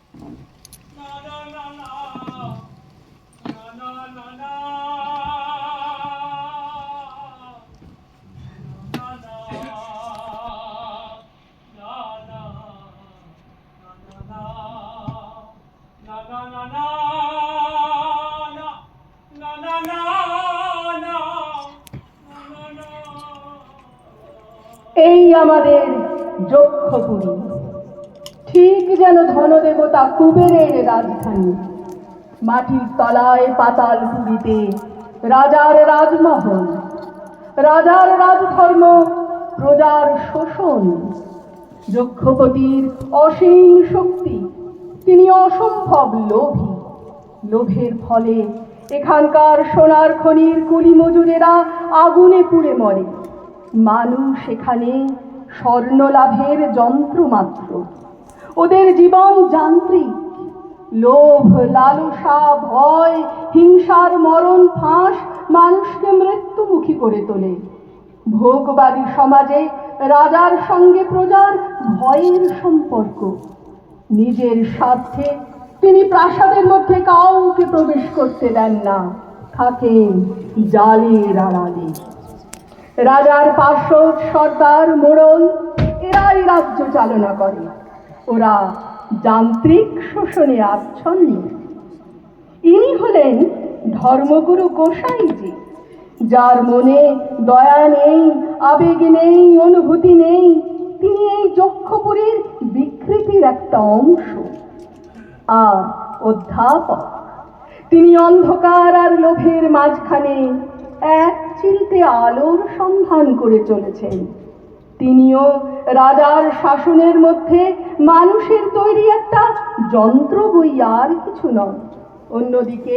না না না না না না না না এই আমাদের যক্ষপুরী, ঠিক যেন ধনদেবতা কুবেরের রাজধানী। মাটির তলায় পাতালপুরীতে রাজার রাজমহল, রাজার রাজধর্ম, প্রজার শোষণ। যক্ষপতির অসীম শক্তি, তিনি অসম্ভব লোভী। লোভের ফলে এখানকার সোনার খনির কুলি মজুরেরা আগুনে পুড়ে মরে। মানুষ এখানে স্বর্ণ লাভের যন্ত্র মাত্র। ওদের জীবন যান্ত্রিক। লোভ, লালসা, ভয়, হিংসার মরণ ফাঁস মানুষকে মৃত্যুমুখী করে তোলে। ভোগবাদী সমাজে রাজার সঙ্গে প্রজার ভয়ের সম্পর্ক। নিজের স্বার্থে তিনি প্রাসাদের মধ্যে কাউকে প্রবেশ করতে দেন না, থাকেন জালের আড়ালে। রাজার পার্শ্বদ, সর্দার, মোড়ল এরাই রাজ্য চালনা করে। ওরা যান্ত্রিক শোষণে আচ্ছন্ন। ইনি হলেন ধর্মগুরু গোসাইজি, যার মনে দয়া নেই, আবেগ নেই, অনুভূতি নেই। তিনি এই যক্ষপুরীর বিকৃতির একটা অংশ। আর অধ্যাপক, তিনি অন্ধকার আর লোভের মাঝখানে এক চিলতে আলোর সন্ধান করে চলেছেন। তিনিও রাজার শাসনের মধ্যে মানুষের তৈরি একটা যন্ত্র, বই আর কিছু নয়। অন্যদিকে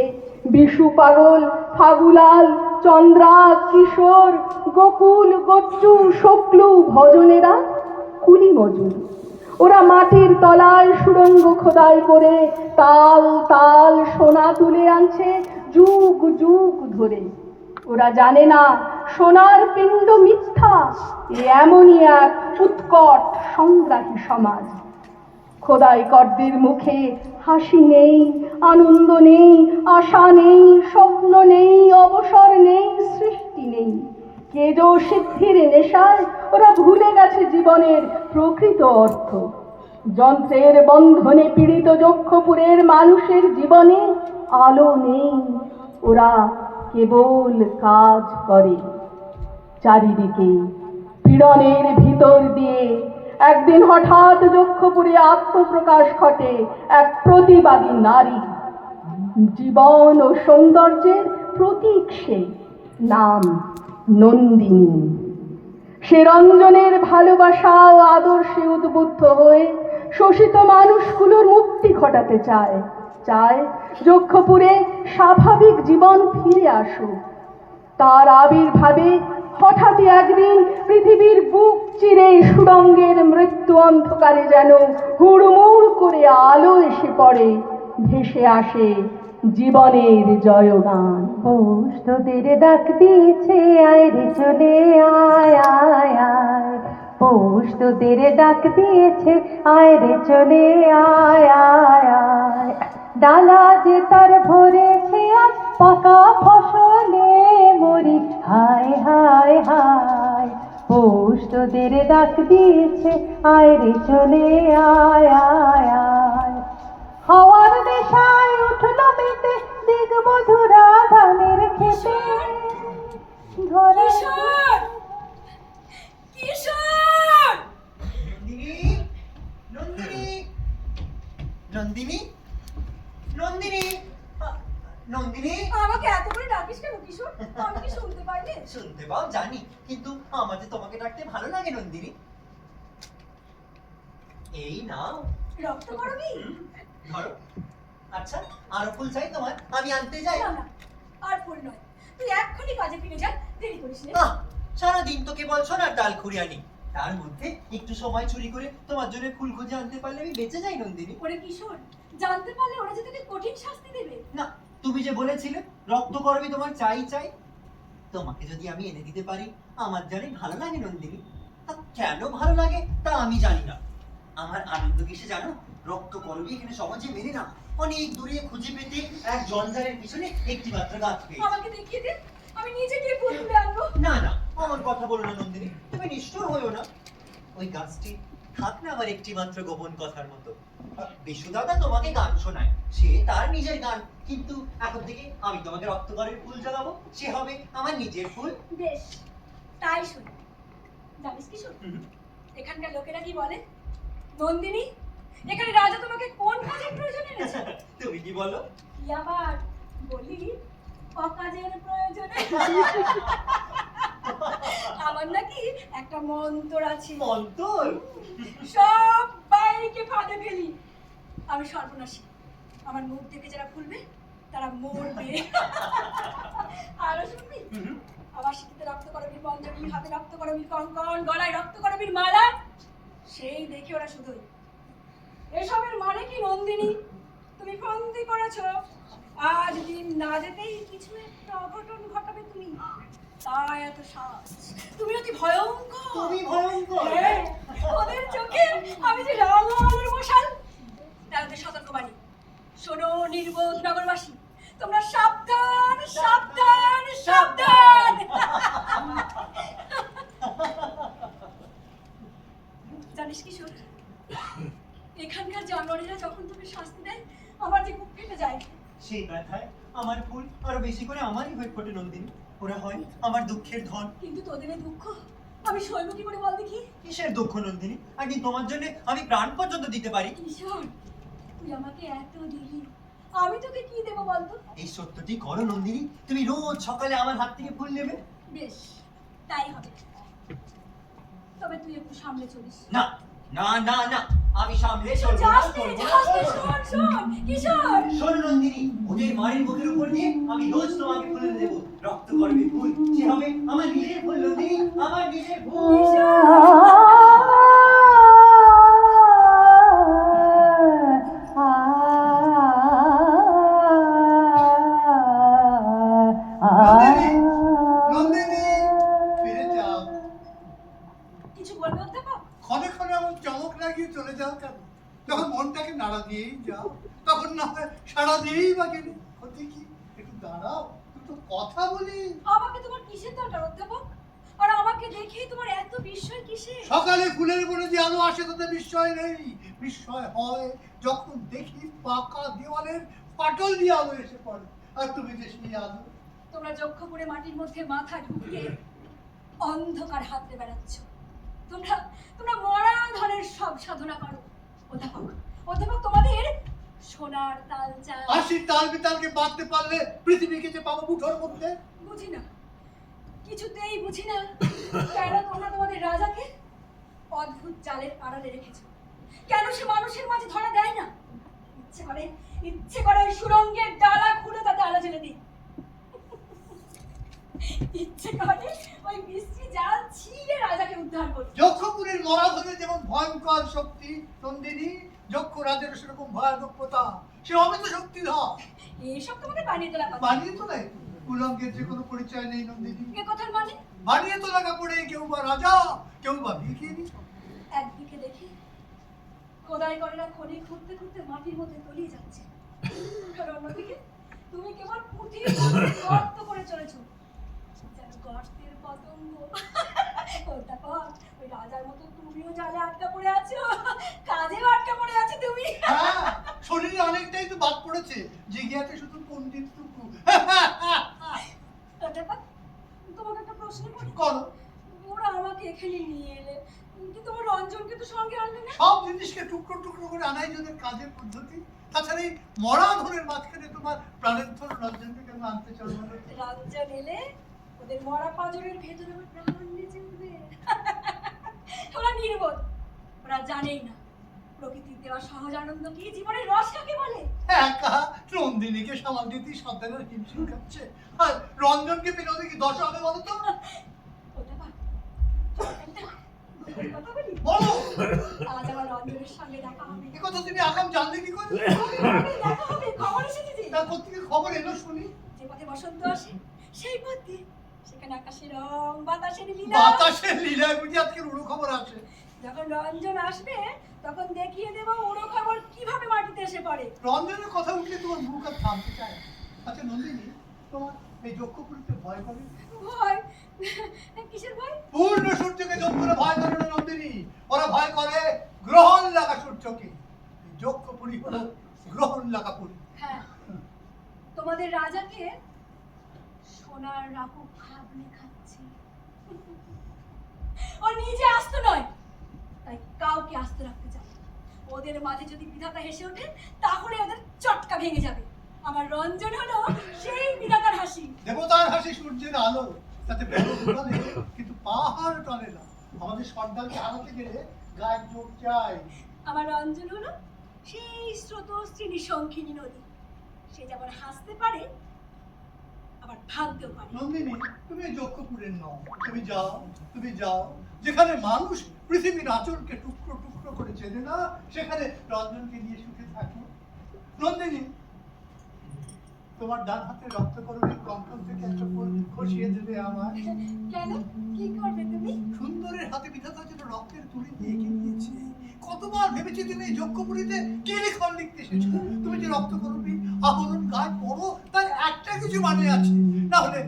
বিশু পাগল, ফাগুলাল, চন্দ্রা, কিশোর, গোকুল, গচ্চু, শোকলু, ভজনেরা কুলি মজুর। ওরা মাটির তলায় সুড়ঙ্গ খোদাই করে তাল তাল সোনা তুলে আনছে যুগ যুগ ধরে। ওরা জানে না সোনার পিণ্ড মিথ্যা, এমনই এক উৎকট সংগ্রাহী সমাজ। খোদাই কর্দের মুখে হাসি নেই, আনন্দ নেই, আশা নেই, স্বপ্ন নেই, অবসর নেই, সৃষ্টি নেই। কেজো সিদ্ধির নেশায় ওরা ভুলে গেছে জীবনের প্রকৃত অর্থ। যন্ত্রের বন্ধনে পীড়িত যক্ষপুরের মানুষের জীবনে আলো নেই। ওরা কেবল কাজ করে। চারিদিকে পীড়নের ভিতর দিয়ে একদিন হঠাৎ যক্ষপুরে আত্মপ্রকাশ ঘটে এক প্রতিবাদী নারী। জীবন ও সৌন্দর্যের প্রতীক সে, নাম নন্দিনী। সে রঞ্জনের ভালোবাসা ও আদর্শে উদ্বুদ্ধ হয়ে শোষিত মানুষগুলোর মুক্তি ঘটাতে চায়। চায় যক্ষপুরে স্বাভাবিক জীবন ফিরে আসুক। তার আবির্ভাবে হঠাৎই একদিন পৃথিবীর বুক চিরে সুড়ঙ্গের মৃত্যু অন্ধকারে যেন হুড়মুড় করে আলো এসে পড়ে, ভেসে আসে জীবনের জয়গান। পৌষ তোদের ডাক দিয়েছে, আয় রে চলে আয় আয় আয়। পৌষ তোদের ডাক দিয়েছে, আয় রে চলে আয় আয় আয়। ডালা যে তার ভরেছে আজ পাকা ফসলে মরি, হায় হায় হায়। পৌষ তোদের ডাক দিয়েছে, আয় রে চলে আয় আয় আয়। হাওয়ার নেশায় উঠলো মেতে দিগ মধুরা ধানের খেতে। ধরে কিশোর! কিশোর! নন্দিনী, নন্দিনী, নন্দিনী, নন্দিনী। আমাকে এত করে ডাকিস কেন কিশোর? আমি কি শুনতে পাইনি? শুনতে পাও জানি, কিন্তু আমার যে তোমাকে ডাকতে ভালো লাগে নন্দিনী। এই নাও রক্ত করবি? ধরো। আচ্ছা, আরো ফুল চাই তোমার? আমি আনতে যাই। না না, আর ফুল নয়। তুই এক্ষুনি কাজে ফিরে যা, দেরি করিস না। সারাদিন তো কেবল সোনার ডাল খুঁড়ে আনি, তার মধ্যে একটু সময় চুরি করে তোমার জন্য ফুল খুঁজে আনতে পারলে আমি বেঁচে যাই নন্দিনী। ওরে কিশোর, জানতে পারলে ওরা যে তোকে কঠিন শাস্তি দেবে। না, তুমি যে বলেছিলে রক্ত করবি তোমার চাই চাই, তোমাকে যদি আমি এনে দিতে পারি আমার জানি ভালো লাগে নন্দিনী। কেন ভালো লাগে তা আমি জানি না। আমার আনন্দ কিসে জানো? রক্ত করবি এখানে সমাজে মেনে না। অনেক দূরে খুঁজে পেতে এক জঞ্জালের পিছনে একটি মাত্র গাছ পেয়ে। আমাকে দেখিয়ে দে, আমি নিজে গিয়ে ফুল তুলে আনবো। না না, আমার কথা বলো না নন্দিনী, তুমি নিষ্ঠুর হইও না। ওই গাছটি থাক না আমার একটি মাত্র গোপন কথার মতো। বিশু দাদা তোমাকে গান শোনায়, সে তার নিজের গান, কিন্তু এখন থেকে আমি তোমাকে রক্তকরের ফুল জাগাবো, সে হবে আমার নিজের ফুল। বেশ, তাই শুনি। জানিস কি শুন, এখানকার লোকেরা কি বলে? নন্দিনী, এখানে রাজা তোমাকে কোন কাজের প্রয়োজন এনেছে? তুমি কি বলো? কি আবার বলি, অকাজের প্রয়োজনে। আমার নাকি একটা মন্তর আছে। মন্তর? সব বাইকে ফাঁদে ফেলি। আমি সর্বনাশী, আমার মুখ থেকে যারা খুলবে তারা মরবে। আরো শুনবি, আমার শীতে রক্ত করবীর পঞ্চমী, হাতে রক্ত করবীর কঙ্কন, গলায় রক্ত করবীর মালা, সেই দেখে ওরা শুধুই। এসবের মানে কি নন্দিনী? তুমি ফন্দি করেছো, আজ দিন না যেতেই কিছু একটা অঘটন ঘটাবে তুমি, তাই এত সাজ। তুমি অতি ভয়ঙ্কর। তুমি ভয়ঙ্কর? হ্যাঁ, ওদের চোখে আমি যে রাঙানোর মশাল। তাদের সতর্কবাণী শোনো নির্বোধ নগরবাসী, তোমরা সাবধান সাবধান সাবধান। জানিস কিশোর, এখানকার জানোয়ারেরা যখন তোকে শাস্তি দেয় আমার যে বুক ফেটে যায়। সেই ব্যথায় আমার ফুল আরো বেশি করে আমারই হয়ে ফোটে নন্দিনী। ওরা হয় আমার দুঃখের ধন। কিন্তু তোদের এই দুঃখ আমি সইব কি করে বল দেখি? কিসের দুঃখ নন্দিনী? একদিন তোমার জন্য আমি প্রাণ পর্যন্ত দিতে পারি। কিশোর, তুই আমাকে এত দিলি, আমি তোকে কি দেবো বলতো? এই সত্যটি করো নন্দিনী, তুমি রোজ সকালে আমার হাত থেকে ফুল নেবে। বেশ, তাই হবে, তবে তুই একটু সামনে চলিস। না না না না, আমি সামনে চলবো না, যাস নে, চলবো না, যাস নে, চলবো না। শোন শোন কিশোর। শোনো নন্দিনী, ওদের মায়ের মুখের উপর দিয়ে আমি রোজ তোমাকে ফুল দেবো, রক্ত করবে ফুল, সে হবে আমার নিজের ফুল নন্দিনী, আমার নিজের ফুল। নন্দিনী, ফিরে যাও। কিছু বলবে অধ্যাপক? ক্ষণে ক্ষণে এমন চমক লাগিয়ে চলে যাও কেন? যখন মনটাকে নাড়া দিয়েই যাও, তখন না হয় সাড়া দিয়েই বা গেলে ক্ষতি কি? একটু দাঁড়াও, দুটো কথা বলি। আমাকে তোমার কিসের দরকার অধ্যাপক? আর আমাকে দেখেই তোমার এত বিস্ময় কিসের? সকালে ফুলের বনে যে আলো আসে তাতে বিস্ময় নেই। বিস্ময় হয় যখন দেখি পাকা দেওয়ালের পাটল দিয়ে আলো এসে পড়ে, আর তুমি যে সেই আলো। তোমরা যক্ষ করে মাটির মধ্যে মাথা ঢুকিয়ে অন্ধকার হাতে বেড়াচ্ছ। তোমরা তোমরা মরা ধরের সব সাধনা করো। অধ্যাপক, অধ্যাপক তোমাদের সোনার তাল চাই। আশি তাল বিতালকে বাঁধতে পারলে পৃথিবীকে যে পাবো মুঠোর মধ্যে। বুঝি না, কিছুতেই বুঝি না কেন তোমরা তোমাদের রাজাকে অদ্ভুত জালের আড়ালে রেখেছো। কেন সে মানুষের মাঝে ধরা দেয় না? ইচ্ছে করে ওই সুরঙ্গের ডালা খুলে তাতে আলো জ্বেলে দিই। ইচ্ছে করে ওই বিশ্রী জাল ছিঁড়ে রাজাকে উদ্ধার করি। যক্ষপুরের মরাধনের যেমন ভয়ঙ্কর শক্তি নন্দিনী, যক্ষ রাজের সেরকম ভয়ানকতা, সে অমিত শক্তিধর। এইসব তোমাদের বানিয়ে তোলা কথা। বানিয়ে তোলাই উলঙ্গের যে কোনো পরিচয় নেই নন্দিনী। এ কথার মানে? বানিয়ে তোলা কাপড়ে কেউ বা রাজা, কেউ বা ভিখিরি। একদিকে দেখি খোদাই করেরা খনি খুঁড়তে খুঁড়তে মাটির মধ্যে তলিয়ে যাচ্ছে, আর অন্যদিকে তুমি কেবল পুঁথির মধ্যে গর্ত করে চলেছো, যেন গর্তের পতঙ্গ। অধ্যাপক, ওই রাজার মতো তুমিও জালে আটকা পড়ে আছো, কাজেও আটকা পড়ে আছো তুমি। হ্যাঁ, শরীরে অনেকটাই তো বাদ পড়েছে, জেগে আছে শুধু পণ্ডিতটুকু। অধ্যাপক, তোমাকে একটা প্রশ্ন করি। করো। ওরা আমাকে এখানে নিয়ে এলে, কিন্তু তোমার রঞ্জনকে তো সঙ্গে আনলে না। সব জিনিসকে টুকরো টুকরো করে আনাই যদি কাজের পদ্ধতি। তাছাড়া এই মরা ধনের মাঝখানে তোমার প্রাণের ধন রঞ্জনকে কেন আনতে চলবে না? রঞ্জন এলে ওদের মরা পাঁজরের ভেতরে আমার প্রাণ বেঁচে উঠবে। ওরা নির্বোধ, ওরা জানেই না প্রকৃতির দেওয়া সহজ আনন্দ কি, জীবনের রস কাকে বলে। একা নন্দিনীকে সামাল দিতেই সন্তানের হিমশিম খাচ্ছে, আর রঞ্জনকে বিনোদে কি দশা হবে বলো তো? ওটা পাক, একটা গোপন কথা বলি। বলো। আজ আমার রঞ্জনের সঙ্গে দেখা হবে। এ কথা তুমি আগাম জানলে কি করে? দেখা হবে, খবর এসেছে যে। তার কোথেকে খবর এলো শুনি? যে পথে বসন্ত আসে সেই পথে, সেখানে আকাশের রং, বাতাসের লীলা। বাতাসের লীলায় বুঝি আজকের উড়ো খবর আছে। যখন রঞ্জন আসবে তখন দেখিয়ে দেবো ওরও খবর কিভাবে মাটিতে এসে পড়ে। রঞ্জনের কথা উঠলে তোমার মুখ আর থামতে চায় না। আচ্ছা নন্দিনী, তোমার এই যক্ষপুরীতে ভয় করে? ভয়? কিসের ভয়? পূর্ণ সূর্যকে যক্ষরা ভয় করে না নন্দিনী, ওরা ভয় করে গ্রহণ লাগা সূর্যকে। এই যক্ষপুরী হলো গ্রহণ লাগা পুরী। হ্যাঁ, তোমাদের রাজাকে সোনার রাখু খাবলে খাচ্ছে। ও নিজে আস্ত নয়, তাই কাউকে আস্ত রাখতে চায় না। ওদের মাঝে যদি বিধাতা হেসে ওঠে তাহলে ওদের চটকা ভেঙে যাবে। আমার রঞ্জন হলো সেই বিধাতার হাসি। দেবতার হাসি সূর্যের আলো, তাতে বেরো টলে কিন্তু পাহাড় টলে না। আমাদের সর্দারকে হারাতে গেলে গায়ের জোর চাই। আমার রঞ্জন হলো সেই স্রোতস্বিনী শঙ্খিনী নদী। সে যেমন হাসতে পারে আবার ভাবতেও পারে। নন্দিনী, তুমি এই যক্ষপুরের নও। তুমি যাও যেখানে মানুষ পৃথিবীর আঁচলকে টুকরো টুকরো করে চেনে না, সেখানে রঞ্জনকে নিয়ে সুখে থাকো। নন্দিনী, তোমার ডান হাতে রক্তকরণের কঙ্কন থেকে একটা ফুল খসিয়ে দেবে আমার। কেন? কি করবে তুমি? সুন্দরের হাতে বিধাতা যেন রক্তের তুলি দিয়ে এঁকে দিয়েছে। কতবার ভেবেছি তুমি এই যক্ষপুরীতে কি লিখন লিখতে এসেছো। তুমি যে রক্তকরণী আবরণ গায়ে পরো তার একটা কিছু মানে আছে। না হলে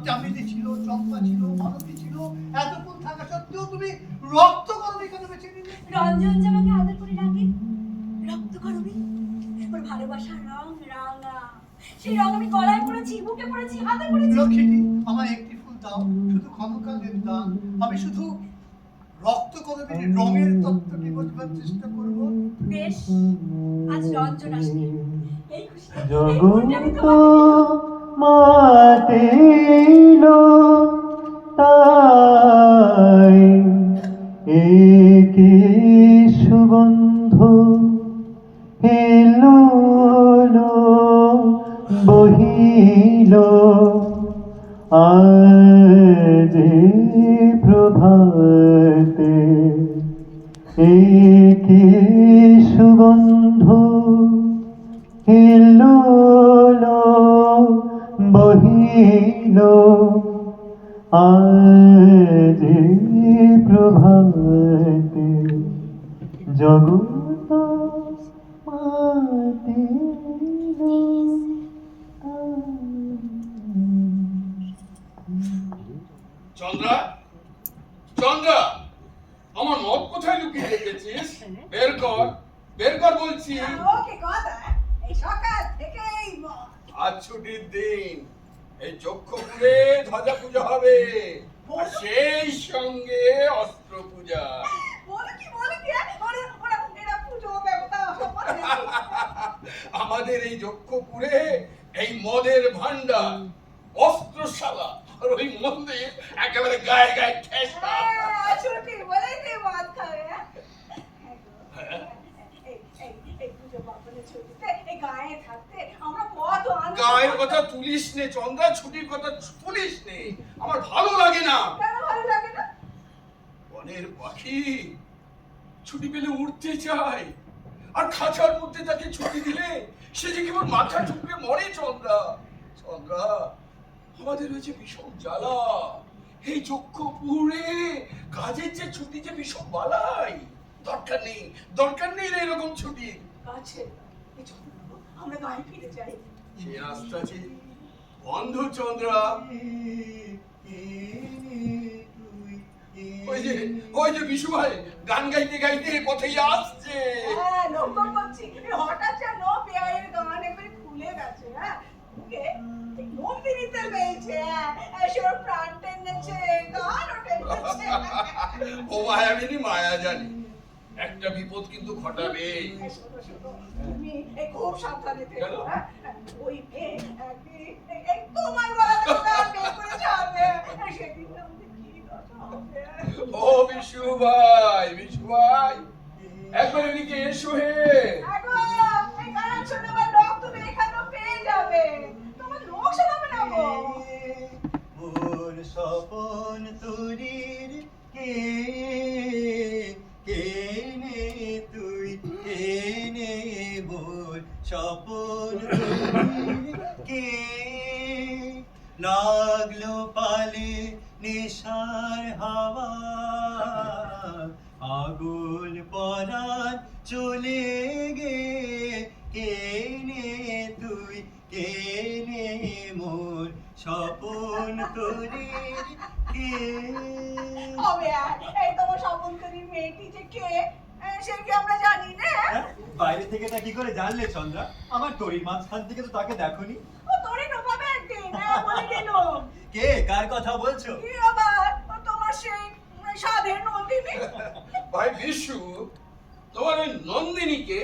চামেলি ছিল, চম্পা ছিল, মালতী ছিল, এত ফুল থাকা সত্ত্বেও তুমি রক্তকরণী কেন বেছে নিলে? রঞ্জন যে আমাকে আদর করে ডাকে রক্ত করবি। ওর ভালোবাসার রং রাঙা, সেই রং আমি গলায় পড়েছি, বুকে পড়েছি, হাতে পড়েছি। লক্ষ্মীটি, আমায় একটি ফুল দাও, শুধু ক্ষণকালের দান। আমি শুধু রক্তকরণীর রঙের তত্ত্বটি বোঝবার চেষ্টা করবো। বেশ, আজ রঞ্জন আসবে। এই খুশিতে এই জগত ফুলটা আমি তোমাকে দিলাম। মাতিল তাই একে সুগন্ধ এলো বহিল আজ প্রভাতে একে সুগন্ধ এলো বহিল আজ প্রভাতে জগত মাতিল চন্দ্রা, চন্দ্রা, আমার মদ কোথায় লুকিয়ে রেখেছিস? বের কর বলছি। ওকে কথা, এই সকাল থেকেই আজ ছুটির দিন, এই যক্ষপুরে ধ্বজা পূজা হবে, আর সেই সঙ্গে অস্ত্র পূজা। বলে কি ওরা এরা পুজো দেবতা সম্পর্কে আমাদের এই যক্ষপুরে এই মদের ভান্ডার, অস্ত্রশালা, আর ওই মন্দির একেবারে গায়ে গায়ে ঠেসা। ছুটি বলেই তুই মদ খাবে। এই পুজো পার্বণের ছুটিতে এই গায়ে থাকতে আমরা কত আনন্দ। গায়ের কথা তুলিস নে চন্দ্রা, ছুটির কথা তুলিস নে, আমার ভালো লাগে না। কেন ভালো লাগে না? বনের পাখি ছুটি পেলে উড়তে চায়, আর খাঁচার মধ্যে তাকে ছুটি দিলে সে যে কেবল মাথা ঠুকরে মরে। চন্দ্রা, আমাদের হয়েছে ভীষণ জ্বালা এই যক্ষপুরে, কাজের যে ছুটি যে ভীষণ বালাই। দরকার নেই রে এরকম ছুটি। আছে আমরা গায়ে ফিরে যাই। সে রাস্তা যে বন্ধ চন্দ্রা। ওই যে বিশু ভাই গান গাইতে গাইতে পথেই আসছে। হ্যাঁ, লক্ষ্য করছি হঠাৎ যেন পেয়ারের গান একবারে খুলে গেছে। হ্যাঁ, ওকে নন্দিনীতে পেয়েছে, এসব প্রাণ টেনেছে, গান টেনেছে। ও মায়াবিনী মায়া জানি, একটা বিপদ কিন্তু ঘটাবে। তুমি খুব সাবধানে থেকো। কেন? হ্যাঁ, ওই তোমার গলা থেকে গান বের করে ছাড়বে, সেদিন আমাদের কি দশা হবে। ও বিশু ভাই একবার এদিকে এসো হে। আগো, এই গান শোনাবার লোক তুমি এখানেও পেয়ে যাবে। তোমার লোক শোনাবে না গো। মোর স্বপন তুলির কে নে তুই, কে নে মোর স্বপন তুলির কে। নাগলো পালে নেশার হাওয়া আগুন পরাণ চলে গে কেনে তুই কেনে মোর স্বপন তোরে কে হবে আর এই তোমার সমন্তরী মেয়েটি যে কে সে কি আমরা জানি না? হ্যাঁ? বাইরে থেকে তা কি করে জানলে চন্দ্রা? আমার তরির মাঝখান থেকে তো তাকে দেখোনি। ও তোরে নোভাবে একদিন বলে গেল। কে কার কথা বলছো? কি আবার ও তোমার সেই সাধের নন্দিনী? ভাই বিশু, তোমার ওই নন্দিনীকে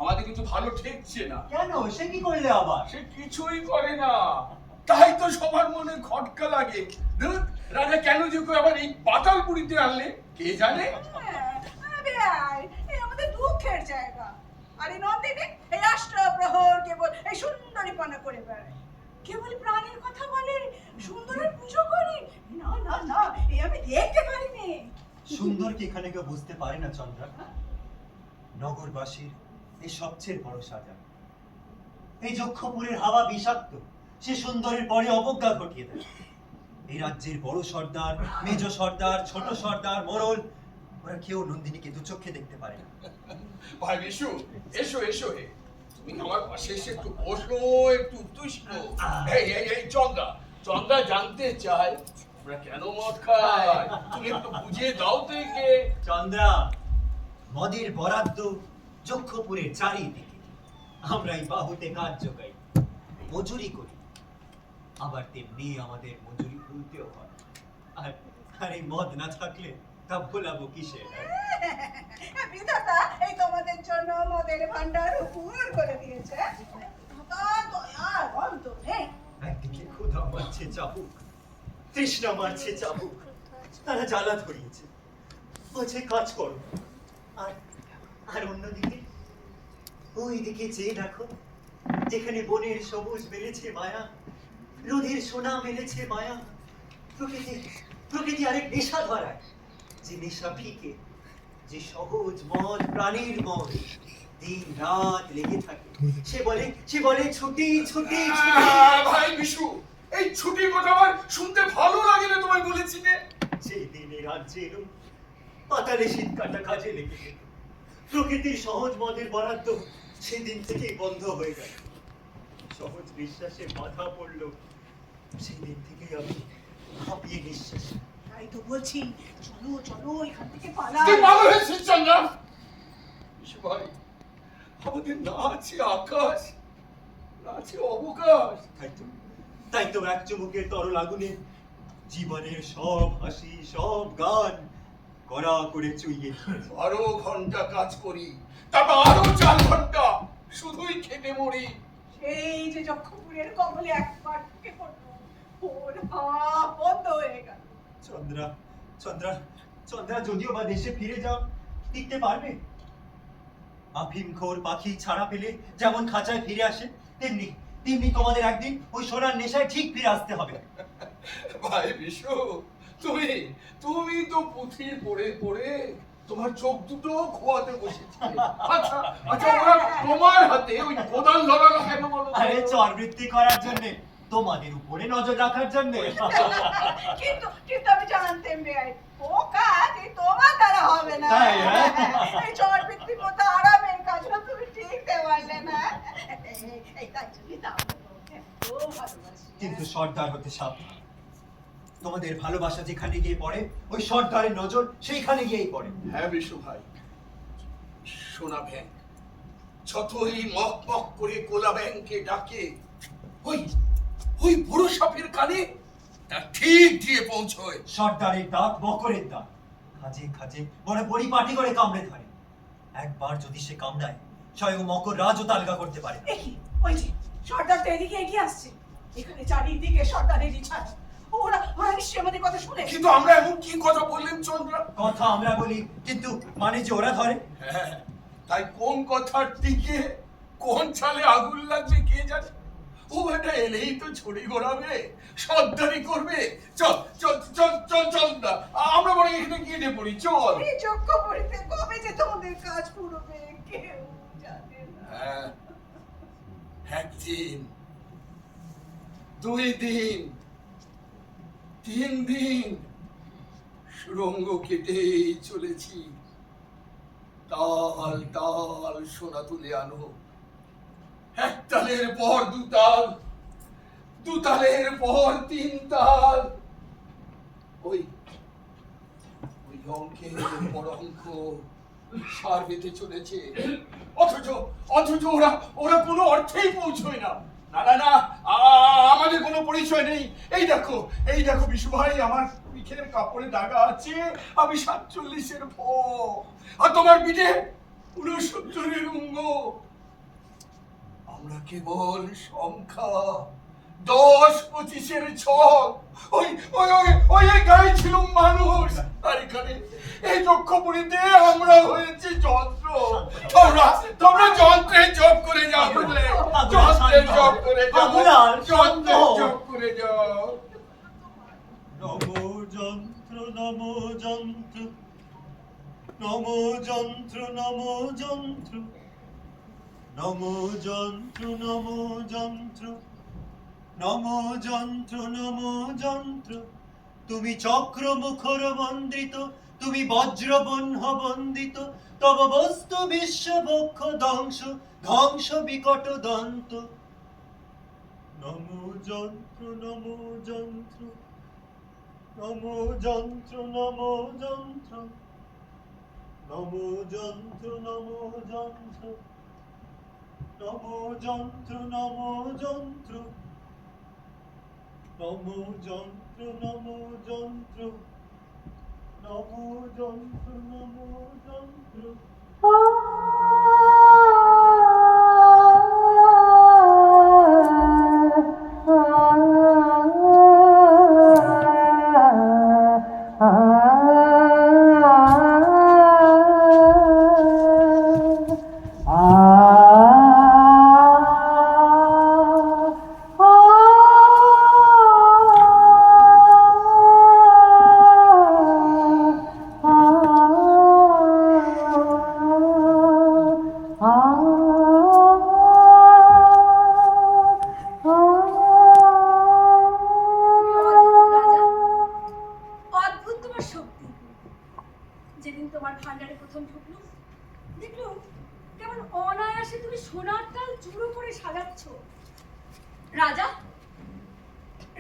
আমাদের কিছু ভালো ঠেকছে না। কেন সে কি করলে আবার? সে কিছুই করে না, তাই তো সবার মনে খটকা লাগে। ধুর, রাজা কেন যে ওকে আবার এই পাতালপুরীতে আনলে কে জানে। আরে এই আমাদের দুঃখের জায়গা। আরে নন্দিনী এই অষ্টপ্রহর কেবল এই সুন্দরী পানা করে বেড়ায়, কেবল প্রাণীর কথা বলে, সুন্দরের পুজো করে। না না না, এই আমি দেখতে পারিনি। সুন্দর কি এখানে কেউ বুঝতে পারে না চন্দ্রা? নগরবাসীর এই সবচেয়ে বড় সাজা। এই যক্ষপুরের হাওয়া বিষাক্ত, সে সুন্দরের পরে অবজ্ঞা ঘটিয়ে দেয়। এই রাজ্যের বড় সর্দার, মেজ সর্দার, ছোট সর্দার, মোড়ল, ওরা কেউ নন্দিনীকে দু চোখে দেখতে পারে না। ভাই বিশু, এসো এসো হে, তুমি আমার পাশে এসে একটু বসো, একটু তুষ্ট। এই চন্দ্রা, চন্দ্রা জানতে চাই আমরা কেন মদ খাই, তুমি একটু বুঝিয়ে দাও তো একে। চন্দ্রা, মদের বরাদ্দ যক্ষপুরের চারিদিকে। আমরা এই বাহুতে কাজ জোগাই, মজুরি করি, আবার তেমনি আমাদের মজুরি ভুলতেও হয়। আর এই মদ না থাকলে তা ভোলাবো কিসে? বিধাতা এই তোমাদের জন্য মদের ভান্ডার উপর করে দিয়েছে। তার দয়ার অন্ত নেই। একদিকে ক্ষুধা মারছে চাবুক, তৃষ্ণা মারছে চাবুক, তারা জ্বালা ধরিয়েছে, বলছে কাজ করো। আর আর অন্যদিকে ওই দিকে চেয়ে দেখো, যেখানে বনের সবুজ মেলেছে মায়া, নদীর সোনা মেলেছে মায়া, প্রকৃতি প্রকৃতি আরেক নেশা ধরায়, যে নেশা ফিকে, যে সহজ মদ প্রাণীর মদ দিন রাত লেগে থাকে। সে বলে ছুটি ছুটি ছুটি। ভাই বিশু, এই ছুটির কথা আমার শুনতে ভালো লাগে না, তোমায় বলেছি যে। যে দিনে রাজ্যে এলো, পাতালে শীত কাটা কাজে লেগে গেল। প্রকৃতির সহজ মদের বরাদ্দ সেদিন থেকেই বন্ধ হয়ে গেল। সহজ বিশ্বাসে বাধা পড়লো, সেদিন থেকেই আমি হাঁপিয়ে নিঃশ্বাস। তাই তো বলছি, চলো চলো এখান থেকে পালাই। তুই ভালো হয়েছিস চন্দ্রা। বিশু ভাই, আমাদের না আছে আকাশ, না আছে অবকাশ। তাই তো এক চুমুকের তরল আগুনে জীবনের সব হাসি সব গান কড়া করে চুইয়ে দিয়েছে। 12 ঘন্টা কাজ করি, তারপর আরো 4 ঘন্টা শুধুই খেটে মরি। সেই যে যক্ষপুরের কবলে একবার ঢুকে পড়লো, ওর হাওয়া বন্ধ হয়ে গেল। চন্দ্রা চন্দ্রা চন্দ্রা যদিও বা দেশে ফিরে যাও, টিকতে পারবে? আফিমখোর পাখি ছাড়া পেলে যেমন খাঁচায় ফিরে আসে, তেমনি তেমনি তোমাদের একদিন ওই সোনার নেশায় ঠিক ফিরে আসতে হবে। ভাই বিশু, তুমি তুমি তো পুঁথি পড়ে পড়ে তোমার চোখ দুটো খোয়াতে বসেছিলে। আচ্ছা আচ্ছা, ওরা তোমার হাতে ওই কোদাল ধরানো কেন বলো তো? আরে চরবৃত্তি করার জন্য, তোমাদের উপরে নজর রাখার জন্য। কিন্তু কিন্তু আমি জানতাম বেআই, ও কাজ এই তোমার দ্বারা হবে না। তাই, হ্যাঁ? এই চরবৃত্তি মতো আরামের কাজটা তুমি ঠিক পারলে না। এই কাজ যদি দাও, ও ভালোবাসি। কিন্তু সর্দার হতে সাবধান। তোমাদের ভালোবাসা যেখানে গিয়ে পড়ে, ওই সর্দারের নজর সেইখানে গিয়েই পড়ে। হ্যাঁ বিশু ভাই, সোনা ব্যাংক যতই মক মক করে কোলা ব্যাংকে ডাকে, ওই ওই বুড়ো সাপের কানে তা ঠিক গিয়ে পৌঁছয়। সর্দারের দাঁত মকরের দাঁত, খাজে খাজে বড় পরিপাটি করে কামড়ে ধরে। একবার যদি সে কামড়ায়, স্বয়ং মকর রাজও তালগা করতে পারে। দেখি ওই যে সর্দার তো এদিকে এগিয়ে আসছে, এখানে চারিদিকে সর্দারেরই ছায়া। ওরা ওরা নিশ্চয়ই আমাদের কথা শুনে। কিন্তু আমরা এমন কি কথা বললেন চন্দ্রা? কথা আমরা বলি, কিন্তু মানে যে ওরা ধরে। হ্যাঁ, তাই কোন কথার দিকে কোন চালে আগুন লাগবে কে জানে। ও বেটা এলেই তো ছড়ি ঘোরাবে, সর্দারি করবে। চল চল চল চল চল না, আমরা বরং এখানে গিয়ে পড়ি, চল। এই যক্ষপুরীতে কবে যে তোমাদের কাজ পুরোবে কেউ জানে না। হ্যাঁ, একদিন, 2 দিন, 3 দিন সুড়ঙ্গ কেটেই চলেছি। তাল তাল সোনা তুলে আনো, এক তালের পর দুতাল, দুতালের পর তিন তাল। ওই ওই অঙ্কের পর অঙ্ক সার পেতে চলেছে, অথচ অথচ ওরা ওরা কোনো অর্থেই পৌঁছয় না। না না না, আমাদের কোনো পরিচয় নেই। এই দেখো বিশু ভাই, আমার পিঠের কাপড়ে দাগা আছে, আমি 47-এর ভ, আর তোমার পিঠে 69-এর অঙ্গ। আমরা কেবল সংখ্যা, 10-25-এর ছক। ওই ওই ওই ওই গায়ে ছিল মানুষ, আর এখানে এই যক্ষপুরীতে আমরা হয়েছি যন্ত্র। তোমরা তোমরা যন্ত্রের জপ করে যাও, বুঝলে? যন্ত্রের জপ করে যাও, যন্ত্রের জপ করে যাও। নমো যন্ত্র নমো যন্ত্র, নমো যন্ত্র নমো যন্ত্র, নমো যন্ত্র নমো যন্ত্র, নমো যন্ত্র নমো যন্ত্র। তুমি চক্র মুখর বন্দিত, তুমি বজ্র বহ্ন বন্দিত, তব বস্তু বিশ্ববক্ষ ধ্বংস ধ্বংস বিকট দন্ত। নমো যন্ত্র নমো যন্ত্র, নমো যন্ত্র নমো যন্ত্র, নমো যন্ত্র নমো যন্ত্র, নমো যন্ত্র নমো যন্ত্র, নমো যন্ত্র নমো যন্ত্র, নমো যন্ত্র নমো যন্ত্র। তুমি অদ্ভুত রাজা, অদ্ভুত তোমার শক্তি। যেদিন তোমার ভান্ডারে প্রথম ঢুকলুম, দেখলুম কেমন অনায়াসে তুমি সোনার তাল চুরো করে সাজাচ্ছ। রাজা,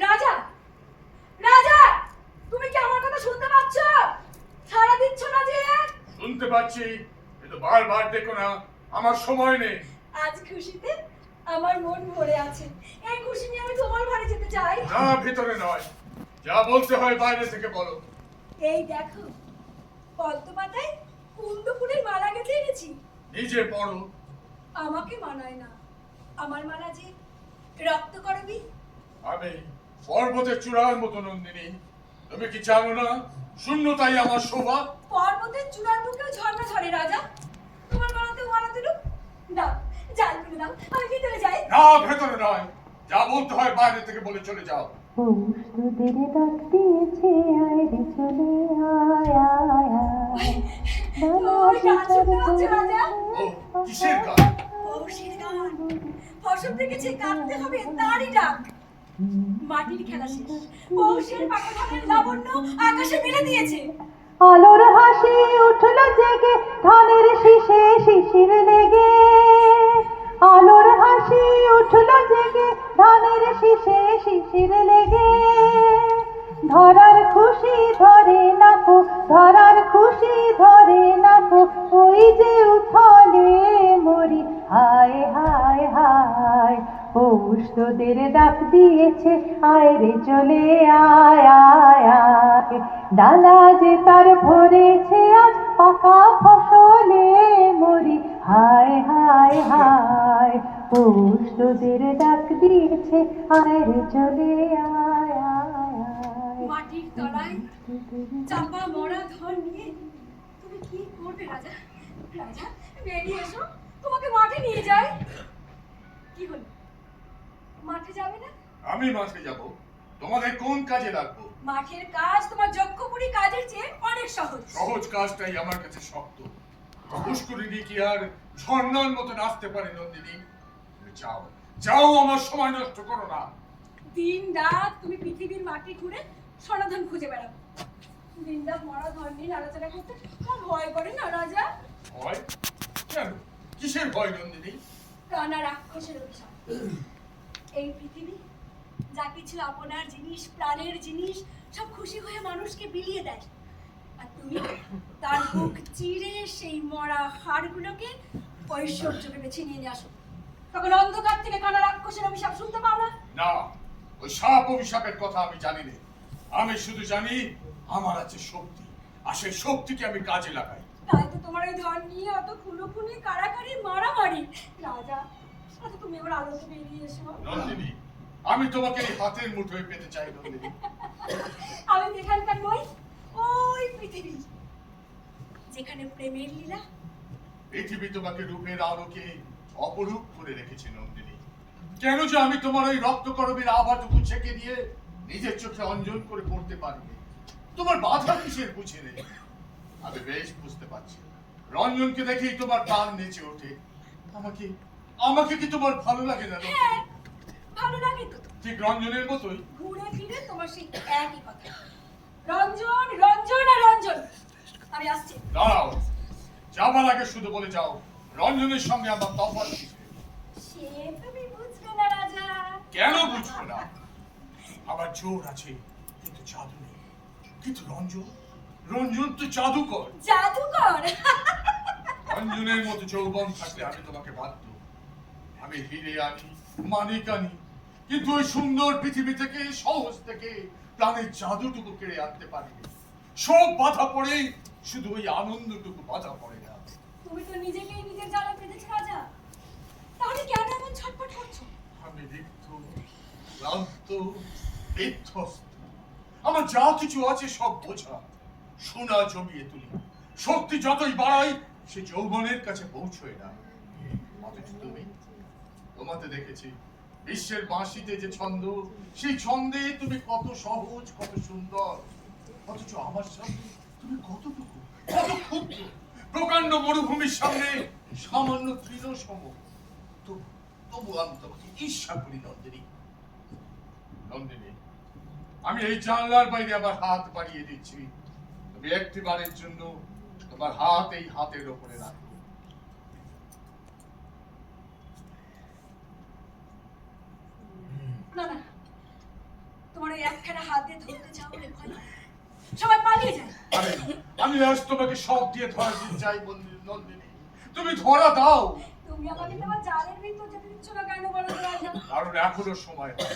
রাজা, রাজা, তুমি কি আমার কথা শুনতে পাচ্ছ? সাড়া দিচ্ছ না যে? শুনতে পাচ্ছি, কিন্তু বারবার দেখো না, আমার সময় নেই। আজ খুশিতে আমার মন ভরে আছে। এই খুশি নিয়ে আমি তোমার ঘরে যেতে চাই। না, ভিতরে নয়, যা বলতে হয় বাইরে থেকে বলো। এই দেখো, পদ্ম পাতায় কুন্দ ফুলের মালা গেঁথে এনেছি। নিজে পড়ো। আমাকে মানায় না, আমার মালা যে রক্ত করবি। আমি পর্বতের চূড়ার মতো নন্দিনী, তুমি কি জানো না শূন্যতাই আমার শোভা? পর্বতের চূড়ার বুকেও ঝর্ণা ঝরে রাজা, তোমার গলাতেও মালা দিলুম। দাও, জাল করে দাও, আমি ভিতরে যাই। না, ভেতরে নয়, যা বলতে হয় বাইরে থেকে বলে চলে যাও। পৌষ তোদের ডাক দিয়েছে, আয় রে চলে আয় আয় আয়। ওই গান শুনতে পাচ্ছ রাজা? ও কিসের গান? পৌষের গান, ফসল দেখেছে কাটতে হবে তারই ডাক। মাটির খেলা শেষ, পৌষের পাকা ধানের লাবণ্য আকাশে মেলে দিয়েছে। আলোর হাসি উঠল জেগে, ধানের শীষে শিশির লেগে। আলোর হাসি উঠল জেগে, ধানের শীষে শিশির লেগে। ধরার খুশি ধরে নাকো, ধরার খুশি ধরে নাকো, ওই যে উথলে মরি। হায় হায় হায়, পৌষ তোদের ডাক দিয়েছে, আয় রে চলে আয় আয় আয়। ডালা যে তার ভরেছে আজ পাকা ফসলে মরি। হায় হায় হায়, পৌষ তোদের ডাক দিয়েছে, আয় রে চলে আয় আয় আয়। মাটির তলায় চাপা মরা ধন নিয়ে তুমি কি করবে রাজা? রাজা, বেরিয়ে এসো, তোমাকে মাঠে নিয়ে যাই। কি হলো, মাঠে যাবে না? আমি মাঠে যাব, তোমাদের কোন কাজে রাখবো? মাঠের কাজ তোমার যক্ষপুরী কাজের চেয়ে অনেক সহজ। সহজ কাজটাই আমার কাছে শক্ত। পুষ্করিণী কি আর ঝর্ণার মতো নাচতে পারে নন্দিনী? তুমি যাও, যাও, আমার সময় নষ্ট করো না। দিন রাত তুমি পৃথিবীর মাটি ঘুরে সনাতন খুঁজে বেড়াও। দিন রাত মরা ধন নিয়ে নাড়াচাড়া করতে আমার ভয় করে না রাজা? ভয়? কেন? কিসের ভয় নন্দিনী? কানা রাক্ষসের অভিশাপ। এই পৃথিবী যা কিছু আপনার জিনিস, প্রাণের জিনিস, সব খুশি হয়ে মানুষকে বিলিয়ে দেয়, আর তুমি তার বুক চিরে সেই মরা হাড়গুলোকে ঐশ্বর্য ভেবে ছিনিয়ে নিয়ে আসো। তখন অন্ধকার থেকে কানা রাক্ষসের অভিশাপ শুনতে পাও না? না, ওই সাপ অভিশাপের কথা আমি জানি না। আমি শুধু জানি আমার আছে শক্তি, আর সেই শক্তিকে আমি কাজে লাগাই। তাই তো তোমার ওই ধন নিয়ে অত খুনোখুনি, কারাকারি, মারামারি। রাজা, আচ্ছা তুমি এবার আলোতে বেরিয়ে এসো। নন্দিনী, আমি তোমাকে এই হাতের মুঠোয় পেতে চাই নন্দিনী। আমি এখানকার নই, ওই পৃথিবী যেখানে প্রেমের লীলা। পৃথিবী তোমাকে রূপের আলোকে অপরূপ করে রেখেছে নন্দিনী। কেন যে আমি তোমার ওই রক্তকরবের আভাটুকু ছেঁকে দিয়ে নিজের চোখে অঞ্জন করে পড়তে পারিনি? তোমার বাধা কিসের বুঝে নেই? আমি বেশ বুঝতে পারছি, রঞ্জনকে দেখেই তোমার প্রাণ নেচে ওঠে। আমাকে আমাকে কি তোমার ভালো লাগে না নন্দিনী? হ্যাঁ, ভালো লাগে তো। ঠিক রঞ্জনের মতোই। ঘুরে ফিরে তোমার সেই একই কথা, রঞ্জন, রঞ্জন আর রঞ্জন। আমি আসছি। দাঁড়াও, যাবার আগে শুধু বলে যাও, রঞ্জনের সঙ্গে আমার তফাৎ কিসে? সে তুমি বুঝবে না রাজা। কেন বুঝবো না? আবার জোর আছে কিন্তু জাদু নেই। কিন্তু রঞ্জন, রঞ্জন তো জাদুকর। জাদুকর? রঞ্জনের মতো যৌবন থাকলে আমি তোমাকে বাধ্য। আমি হিরে আনি, মানিক আনি, কিন্তু ওই সুন্দর পৃথিবী থেকে, সহজ থেকে প্রাণের জাদুটুকু কেড়ে আনতে পারিনি। সব বাধা পড়ে, শুধু ওই আনন্দটুকু বাধা পড়ে না। তুমি তো নিজেকেই নিজের জ্বালা পেতেছ রাজা, তাহলে কেন এমন ছটফট করছো? আমি রিক্ত, ক্লান্ত, বিধ্বস্ত। আমার যা কিছু আছে সব বোঝা, সোনা জমিয়ে তুলি। শক্তি যতই বাড়াই, সে যৌবনের কাছে পৌঁছয় না। অথচ তুমি, তোমাতে দেখেছি বিশ্বের বাঁশিতে যে ছন্দ, সেই ছন্দে তুমি কত সহজ, কত সুন্দর। অথচ আমার সামনে তুমি কতটুকু, কত ক্ষুদ্র। প্রকাণ্ড মরুভূমির সামনে সামান্য তৃণ সম। তবু আমি তোমাকে ঈর্ষা করি নন্দিনী। নন্দিনী, আমি এই জানলার বাইরে আবার হাত বাড়িয়ে দিচ্ছি। তুমি একটিবারের জন্য তোমার হাত এই হাতের ওপরে রাখো। না না, তোমার ওই একখানা হাত দিয়ে ধরতে চাও বলে ভয় হয়। সবাই পালিয়ে যায়। আমি আজ তোমাকে সব দিয়ে ধরা দিতে চাই নন্দিনী। তুমি ধরা দাও। তুমি আমাকে তোমার জালের ভিতর যেতে দিচ্ছ না কেন বলো তো রাজা? কারণ এখনো সময় হয়।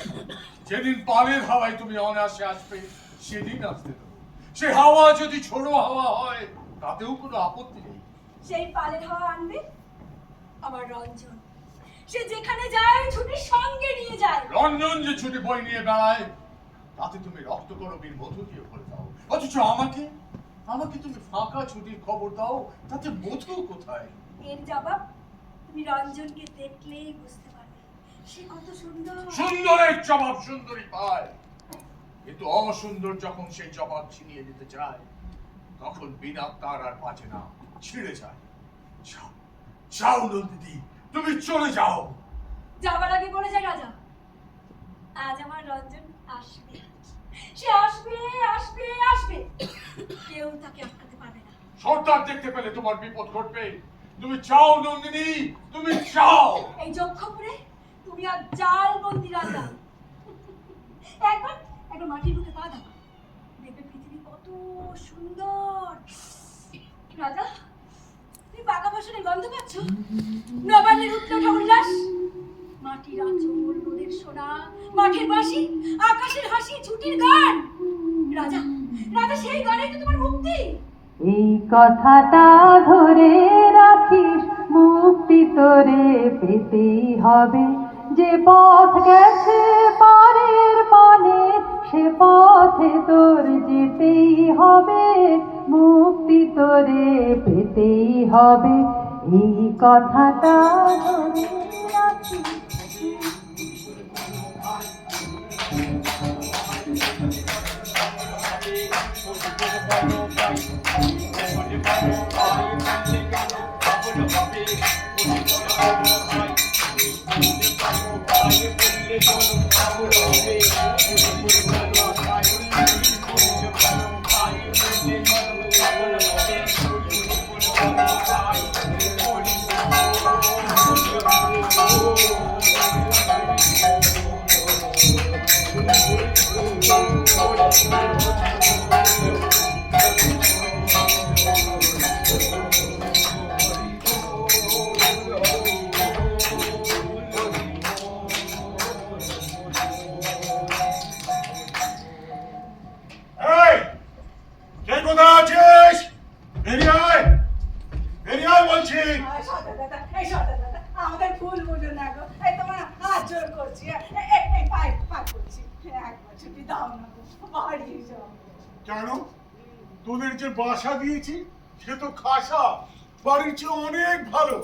যেদিন পালের হাওয়ায় তুমি অনায়াসে আসবে, সেদিন আসতে দেবো। সে হাওয়া যদি ছোড়ো হাওয়া হয়, তাতেও কোনো আপত্তি নেই। সেই পালের হাওয়া আনবে আমার রঞ্জন। সে যেখানে যায় ছুটির সঙ্গে নিয়ে যায়। রঞ্জন যে ছুটি বই নিয়ে বেড়ায়, তাতে তুমি রক্তকরবীর মধু দিয়ে ভরে দাও। অথচ আমাকে আমাকে তুমি ফাঁকা ছুটির খবর দাও, তাতে মধু কোথায়? এর জবাব তুমি রঞ্জনকে দেখলেই বুঝতে পারবে। সে কত সুন্দর। সুন্দরের জবাব সুন্দরী পায়, কিন্তু অসুন্দর যখন সেই জবাব ছিনিয়ে নিতে চায়, তখন বিনা তার আর বাঁচে না, ছিঁড়ে যায়। যাও, যাও নন্দিনী, তুমি চলে যাও। যাবার আগে বলে যায় রাজা, আজ আমার রঞ্জন আসবে। সে আসবে, আসবে, আসবে। কেউ তাকে আটকাতে পারবে না। সর্দার দেখতে পেলে তোমার বিপদ ঘটবে। তুমি চাও নন্দিনী, তুমি চাও। এই যক্ষপুরে তুমি আর জাল বন্দি রাজা। একবার একবার মাটির বুকে পা দাও, দেখবে পৃথিবী কত সুন্দর। রাজা, তুমি পাকা ফসলের গন্ধ পাচ্ছ? নবান্নের উঠলে ওঠা উল্লাস, মাটির আঁচল, রোদের সোনা, মাঠের বাঁশি, আকাশের হাসি, ছুটির গান। রাজা, রাজা, সেই গানেই তো তোমার মুক্তি। এই কথাটা ধরে রাখিস, মুক্তি তোরে পেতেই হবে। যে পথ গেছে পারের পানে, সে পথে তোর যেতেই হবে। মুক্তি তোরে পেতেই হবে। এই কথাটা ধরে রাখিস। Bye. করছি, এই পাই করছি, একবার ছুটি দাও না গো, বাড়ি যাও। কেন? তোদের যে বাসা দিয়েছি সে তো খাসা, বাড়ির চেয়ে অনেক ভালো।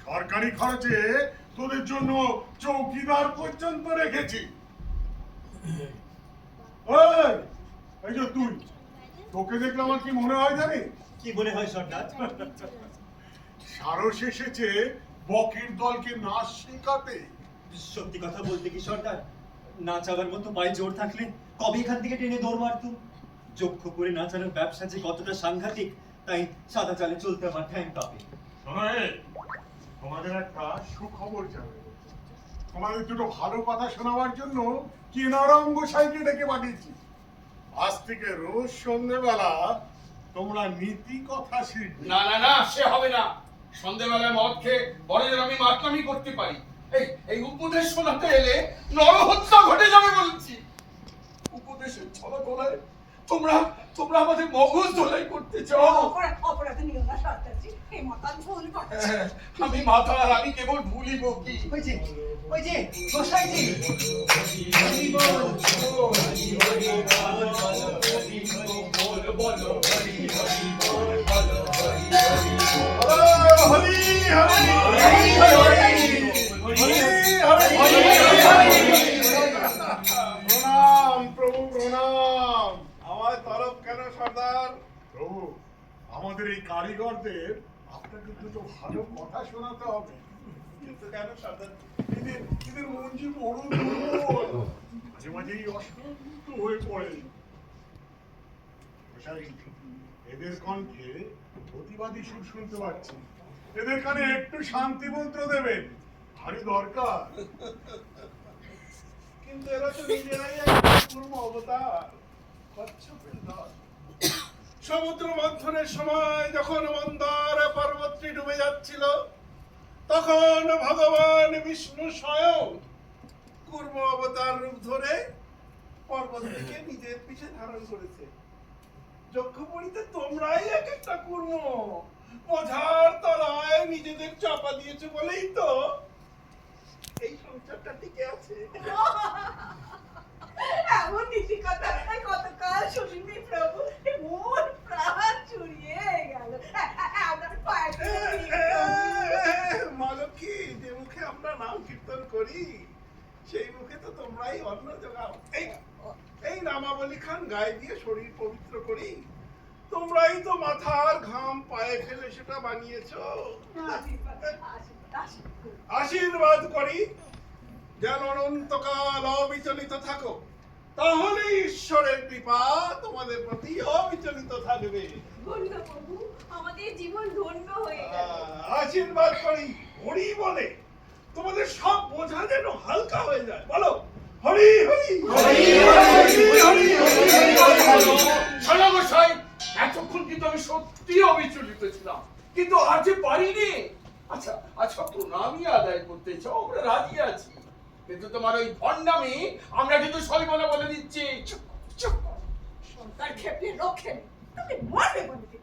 সরকারি খরচে তোদের জন্য চৌকিদার পর্যন্ত রেখেছি। এই, এই যে তুই, তোকে দেখলে আমার কি মনে হয় জানি? কি মনে হয় সর্দার? সারস এসেছে বকের দলকে নাচ শেখাতে। সত্যি কথা বলতে কি সর্দার, নাচাবার মতো পায়ে জোর থাকলে কবে এখান থেকে টেনে দৌড় মারতুম। যক্ষ করে নাচানোর ব্যবসা যে কতটা সাংঘাতিক, তাই সাদা চালে চলতে আমার ঠ্যাং কাঁপে। শোনো, এই, তোমাদের একটা সুখবর জানাবো। তোমাদের দুটো ভালো কথা শোনাবার জন্য কিনারাম গোসাইকে ডেকে পাঠিয়েছি। আজ থেকে রোজ সন্ধ্যেবেলা তোমরা নীতি কথা শিখবে। না না না, সে হবে না। সন্ধ্যেবেলায় মদ খেয়ে বড়দের আমি মাতলামি করতে পারি। এই উপদেশ শোনাতে এলে নরহত্যা ঘটে যাবে বলছি। উপদেশের ছলা গলায় তোমরা আমাদের মগজ ধোলাই করতে চাও। অপরাধ নিও না সর্দারজি, এই মাতাল ভুল করছে। আমি মাথার, আমি কেবল ভুলিব কি? ওই যে গোসাইজি, প্রণাম প্রভু, প্রণাম। আমার তরফ কেন সর্দার? প্রভু, আমাদের এই কারিগরদের আপনাকে দুটো ভালো কথা শোনাতে হবে। কিন্তু কেন সর্দার? এদের মন যে বড় দুর্বল, মাঝে মাঝেই অশান্ত হয়ে পড়ে। গোসাই, এদের কণ্ঠে প্রতিবাদী সুর শুনতে পাচ্ছি। এদের কানে একটু শান্তি মন্ত্র দেবেন, ভারী দরকার। কিন্তু এরা তো নিজেরাই একটা পূর্ব অবতার, কচ্ছপের দল। সমুদ্র মন্থনের সময় যখন মন্দার পর্বতটি ডুবে যাচ্ছিল, তখন ভগবান বিষ্ণু স্বয়ং কুর্ম অবতার রূপ ধরে পর্বতটিকে নিজের পিছে ধারণ করেছে। যক্ষপুরীতে তোমরাই এক একটা কুর্ম বোঝার তলায় নিজেদের চাপা দিয়েছে বলেই তো এই সংসারটা টিকে আছে। এমন নীতি কথা কতকাল শুনিনি প্রভু, মন প্রাণ চুরিয়ে গেল। আপনার পায়ে মালকী, যে মুখে আমরা নাম কীর্তন করি সেই মুখে তো তোমরাই অন্ন যোগাও। এই নামাবলী খান গায়ে দিয়ে শরীর পবিত্র করি, তোমরাই তো মাথার ঘাম পায়ে ফেলে সেটা বানিয়েছো। আশীর্বাদ করি যেন অনন্তকাল অবিচলিত থাকো, তাহলে ঈশ্বরের কৃপা তোমাদের প্রতি অবিচলিত থাকবে। ধন্য প্রভু, আমাদের জীবন ধন্য হয়ে গেল। আশীর্বাদ করি হরি বলে তোমাদের সব বোঝা যেন হালকা হয়ে যায়। বলো হরি হরি হরি হরি হরি। শোনো গোসাই, এতক্ষণ কিন্তু আমি সত্যি অবিচলিত ছিলাম, কিন্তু আজ যে পারিনি। আচ্ছা প্রণামই আদায় করতে চাও, আমরা রাজি আছি, কিন্তু তোমার ওই ভণ্ডামি আমরা কিন্তু সলিমনে বলে দিচ্ছি। চুপ চুপ, সরকার খেপে রক্ষে নেই, তুমি মরবে বলে দিন।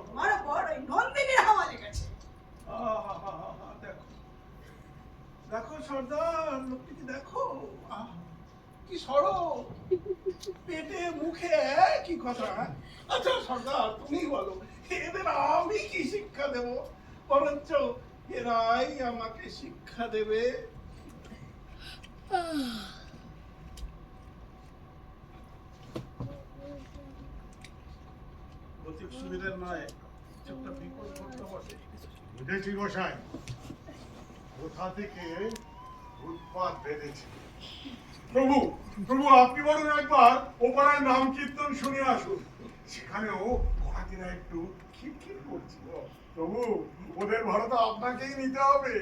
তোমার বড় ওই নন্দিনীর হাওয়া লেগেছে। দেখো দেখো সর্দার, লোকটিকে দেখো, কি সরল, পেটে মুখে কি কথা। আচ্ছা সর্দার, তুমি বলো এদের আমি কি শিক্ষা দেব? বরঞ্চ এরাই আমাকে শিক্ষা দেবে। গতিক সুবিধার নয়, একটা বিপদ ঘটতে বসে। বুঝেছি গোসাই, কোথা থেকে উৎপাত বেঁধেছে। প্রভু, আপনি বরং একবার ওপাড়ায় নাম কীর্তন শুনে আসুন। সেখানেও ঘোড়াটিরা একটু খিটখিট করছিল। প্রভু, ওদের ভাড়া তো আপনাকেই নিতে হবে।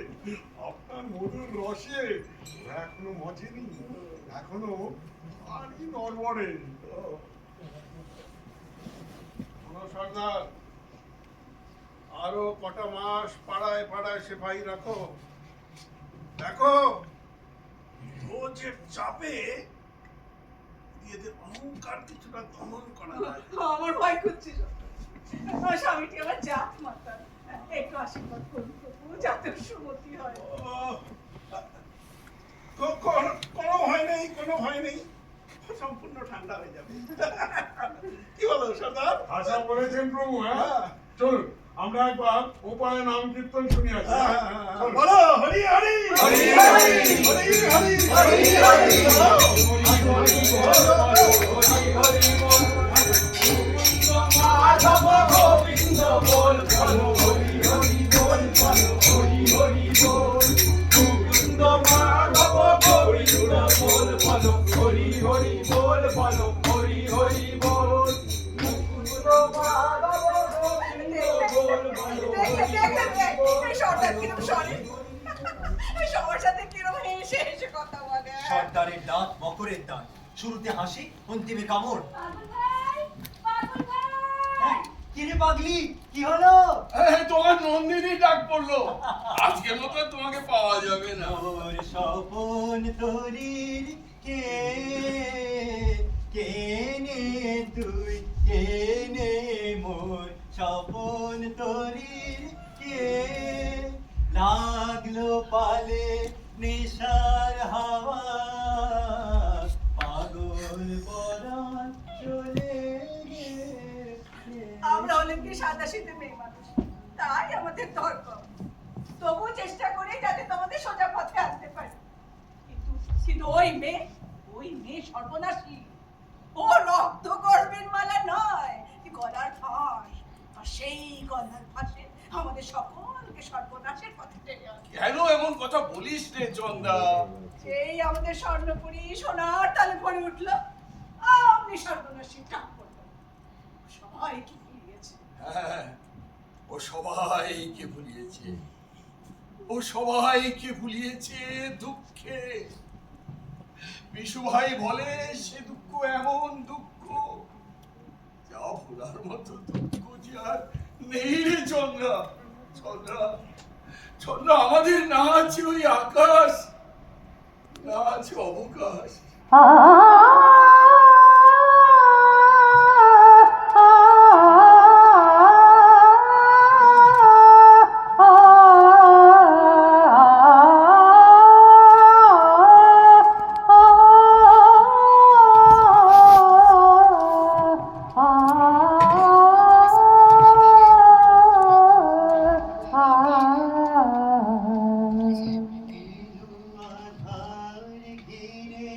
আপনার মধুর রসে ওরা এখনো মজেনি, এখনো ভারী নড়বড়ে। সর্দার, আরো কটা মাস পাড়ায় পাড়ায় সেপাই রাখো। দেখো রোজের চাপে এদের অহংকার কিছুটা দমন করা যায়। আমার ভয় করছে, আমার স্বামীটি আমার জাত মাতা, একটু আশীর্বাদ করুন প্রভু, যাতে সুমতি হয়। আশা বলেছেন প্রভু, হ্যাঁ চলুন আমরা একবার উপায় নাম কীর্তন শুনি আসি। চলুন। বলো হরি হরি হরি হরি হরি হরি হরি সর্দারের দাঁত মকরের দাঁত, শুরুতে হাসি অন্তিমে কামড়। কিরে পাগলি, কি হলো? তোমার নন্দিনী ডাক পড়লো, আজকের মতো তোমাকে পাওয়া যাবে না। মোর স্বপন তরির কে কেনে তুই কেনে, মোর স্বপন তরির কে লাগলো পালে নেশার হাওয়া, পাগল পরাণ চলে গেছে। আমরা হলাম কি সাদা শীতে মেয়ে মানুষ, তাই আমাদের তর্ক। তবু চেষ্টা করি যাতে তোমাদের সোজা পথে আনতে পারি। কিন্তু কিন্তু ওই মেয়ে সর্বনাশী। ও রক্ত গর্বের মালা নয়, গলার ফাঁস। আর সেই গলার ফাঁসে আমাদের সকলকে সর্বনাশের পথে টেনে আনছে। কেন এমন কথা বলিস রে চন্দা? সেই আমাদের স্বর্ণপুরী সোনার তালে ভরে উঠলো, আপনি সর্বনাশী ডাক পড়লো। সবাইকে ভুলিয়েছে। হ্যাঁ, ও সবাইকে ভুলিয়েছে, ও সবাইকে ভুলিয়েছে দুঃখে। বিশু ভাই বলে সে দুঃখ এমন দুঃখ যা ভোলার মতো দুঃখ যে আর নেই রে চন্দ্রা। চন্দ্রা চন্দ্রা, আমাদের না আছে ওই আকাশ, না আছে অবকাশ। আধার ঘিরে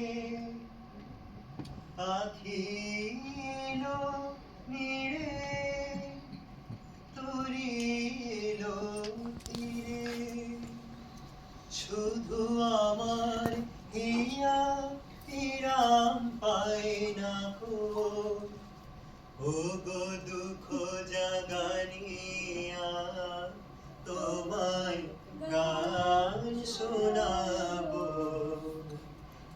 আখিলো নিরে তুরিলো তীরে, শুধু আমার হিয়া তিরাম পায় না কো, ও গো দুঃখ জাগানিয়া তোমায় গান শোনাবো,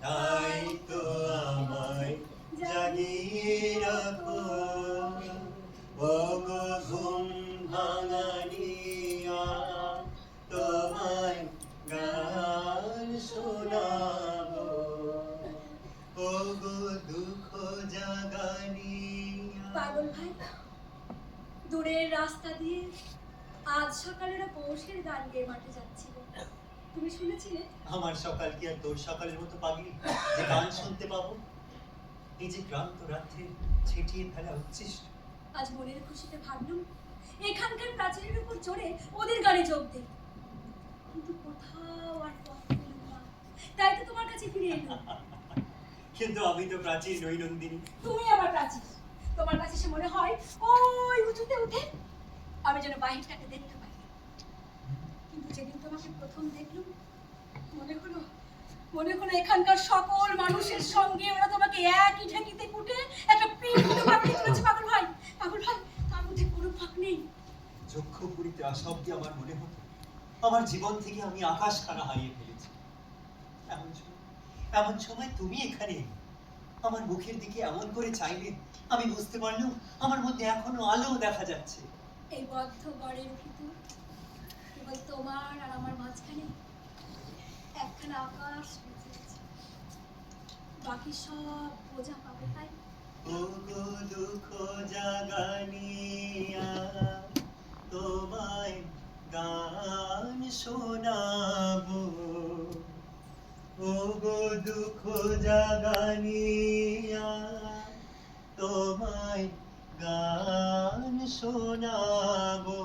তাই তো আমায় জাগিয়ে রাখো, ও গো ঘুম ভাঙানিয়া তোমায় গান শোনাবো, ও গো দুঃখ জাগানিয়া। পাগল ভাই, দূরের রাস্তা দিয়ে আজ সকালের পৌষের গান গেয়ে মাঠে যাচ্ছিল, তুমি শুনেছিলে? আমার সকাল কি আর তোর সকালের মতো পাগলি যে গান শুনতে পাবো? এই যে ক্লান্ত রাত্রে ছিটিয়ে ফেলা উচ্ছিষ্ট। আজ মনের খুশিতে ভাবলাম এখানকার প্রাচীরের উপর চড়ে ওদের গানে যোগ দেই, কিন্তু কোথাও আর পথ পেলাম না, তাই তো তোমার কাছে ফিরে এলাম। কিন্তু আমি তো প্রাচীর নই নন্দিনী। তুমি আবার প্রাচীর, তোমার কাছে সে মনে হয় ওই উঁচুতে উঠে আমি যেন বাহিরটাকে দেখতে পাই। কিন্তু যেদিন তোমাকে প্রথম দেখলাম মনে হলো এখানকার সকল মানুষের সঙ্গে ওরা তোমাকে একই ঢেকিতে কুটে একটা পিণ্ড বানিয়ে তুলেছে। পাগল ভাই, তার মধ্যে কোনো ফাঁক নেই। যক্ষপুরীতে আশব্দে আমার মনে হতো আমার জীবন থেকে আমি আকাশখানা হারিয়ে ফেলেছি। এমন সময় তুমি এখানে আমার মুখের দিকে এমন করে চাইলে আমি বুঝতে পারলাম আমার মধ্যে এখনো আলো দেখা যাচ্ছে। এই বদ্ধ গড়ের ভিতর কেবল তোমার আর আমার মাঝখানে একখানা আকাশ বেঁচে আছে, বাকি সব বোঝা পাবে। তাই ও গো দুঃখ জাগানিয়া তোমায় গান শোনাবো, ও গো দুঃখ জাগানিয়া তোমায় গান শোনাবো,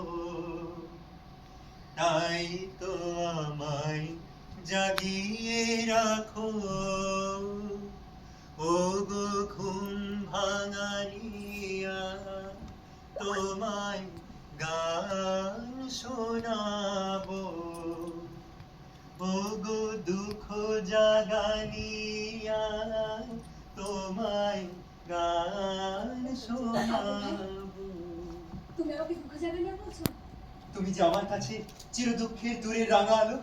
তাই তো আমায় জাগিয়ে রাখো, ও গো ঘুম ভাঙানিয়া, তোমায় গান শোনাবো, ও গো দুঃখ জাগানিয়া, তোমায় গান শোনাবো। তুমি আমাকে দুঃখ জাগানি বলছো? তুমি যে আমার কাছে চির দুঃখের দূরে রাঙা আলো,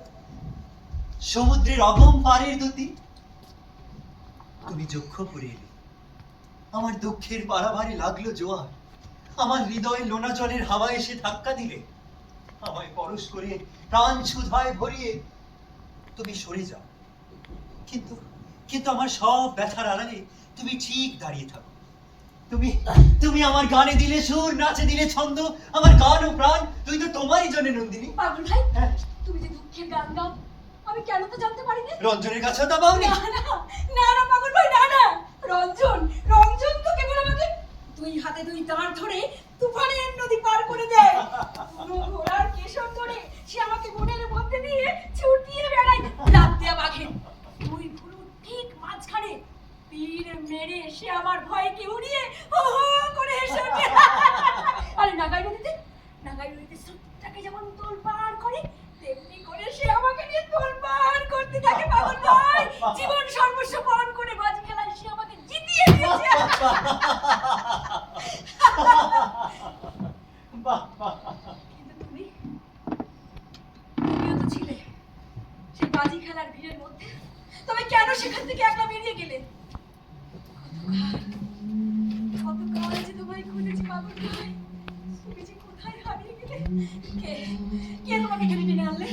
সমুদ্রের অগম পারের দুতি। তুমি যক্ষপুরে এলে, আমার দুঃখের পারাভারে লাগলো জোয়ার, আমার হৃদয়ে লোনা জলের হাওয়া এসে ধাক্কা দিলে, আমায় পরশ করে প্রাণ সুধায় ভরিয়ে তুমি সরে যাও, কিন্তু কিন্তু আমার সব ব্যথার আড়ালে তুমি ঠিক দাঁড়িয়ে থাকো। তুমি তুমি আমার গানে দিলে সুর, নাচে দিলে ছন্দ, আমার গান ও প্রাণ তুই তো তোমারই জন্য নন্দিনী। পাগল ভাই, হ্যাঁ, তুমি যে দুঃখের গান গাও আমি কেন তো জানতে পারিনি? রঞ্জনের কাছেও তা পাওনি? না না না না পাগল ভাই, না না, রঞ্জন রঞ্জন তো কেবল আমাকে দুই হাতে দুই দাঁড় ধরে তুফানের নদী পার করে দেয়, পুরো ঘোড়ার কেশর ধরে সে আমাকে বনের মধ্যে দিয়ে ছুটিয়ে বেড়ায় লাফ দেয়া বাঘে, দুই ভুরু ঠিক মাঝখানে তীর মেরে সে আমার ভয়কে উড়িয়ে হো হো করে হেসে ওঠে। আরে নাগাই নদীতে স্রোতটাকে যেমন তোলপাড় করে তেমনি করে সে আমাকে নিয়ে তোলপাড় করতে থাকে পাগল ভাই। জীবন সর্বস্ব পণ করে বাজি খেলায় সে আমাকে জিতিয়ে দিয়েছে। বাহ বাহ। কিন্তু তুমিও তো ছিলে সেই বাজি খেলার ভিড়ের মধ্যে, তবে কেন সেখান থেকে একলা বেরিয়ে গেলে? কতকাল যে তোমায় খুঁজেছি পাগল ভাই, তুমি যে কোথায় হারিয়ে গেলে? কে তোমাকে এখানে টেনে আনলে?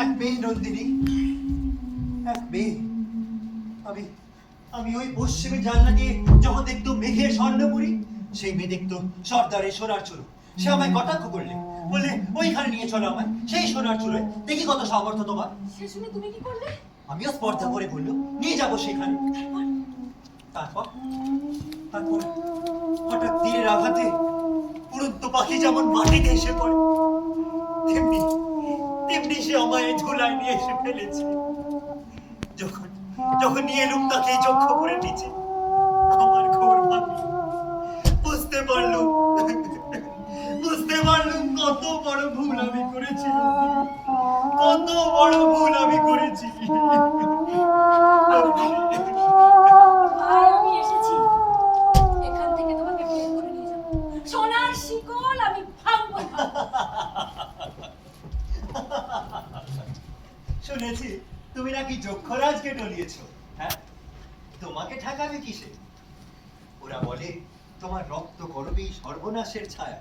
এক মেয়ে নন্দিনী, এক মেয়ে। আমি ওই পশ্চিমের জানলা দিয়ে যখন দেখতো মেঘের স্বর্ণপুরী, সেই মেয়ে দেখতো সর্দারের সোনার চুলো। সে আমায় কটাক্ষ করলে, বললে ওইখানে নিয়ে চলো আমায়, সেই সোনার চুলোয়, দেখি কত সামর্থ্য তোমার। সে শুনে তুমি কি করলে? আমিও স্পর্ধা করে বললো নিয়ে যাবো সেখানে। তারপর তারপর হঠাৎ তীরের আঘাতে উড়ন্ত পাখি যেমন মাটিতে এসে পড়ে, তেমনি তেমনি সে আমায় ঝোলায় নিয়ে এসে ফেলেছে। যখন যখন নিয়ে এলুম তাকে যক্ষপুরের নিচে, আমার ঘোর ভাবল, বুঝতে পারলুম কত বড় ভুল আমি করেছি, কত বড় ভুল আমি করেছি। ভাই আমি এসেছি, এখান থেকে তোমাকে বের করে নিয়ে যাবো, সোনার শিকল আমি ভাঙবো না। শুনেছি তুমি নাকি যক্ষরাজকে টলিয়েছো। হ্যাঁ, তোমাকে ঠেকাবে কিসে? ওরা বলে তোমার রক্ত করবেই সর্বনাশের ছায়া,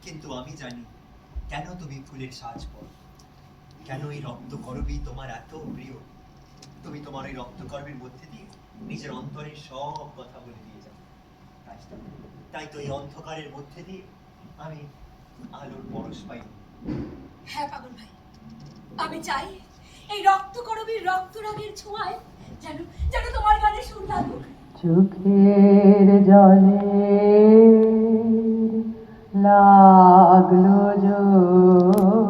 কিন্তু আমি জানি কেন তুমি ফুলের সাজ পরো, কেন এই রক্ত করবেই তোমার এত প্রিয়। তুমি তোমার ওই রক্তকর্মের মধ্যে দিয়ে নিজের অন্তরের সব কথা বলে দিয়ে যাও। তাই তো এই অন্ধকারের মধ্যে দিয়ে আমি আলোর পরশ পাই। হ্যাঁ পাগল ভাই, আমি চাই এই রক্ত করবীর রক্ত রঙের ছোঁয়ায় যেন যেন তোমার গানে সুর লাগুক। চোখের জলে লাগলো জোয়ার,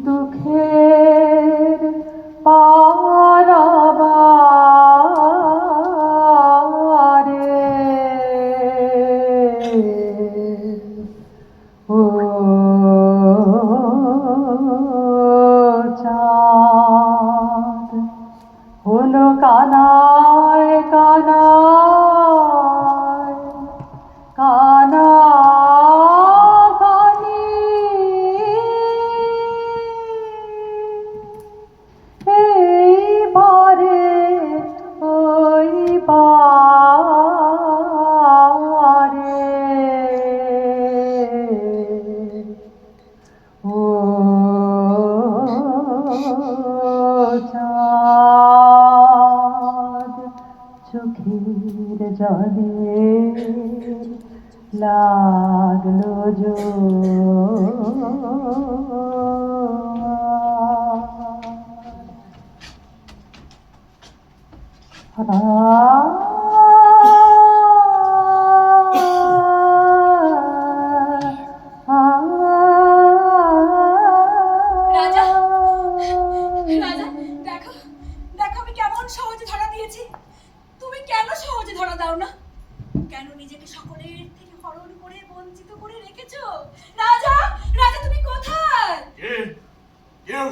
দুঃখের পারাবারে ও চাঁদ হলো কানায় কানায় কানা কানি, এইবারে ওই বারে ও চাঁদ, চোখের জলে লাগলো জোয়ার।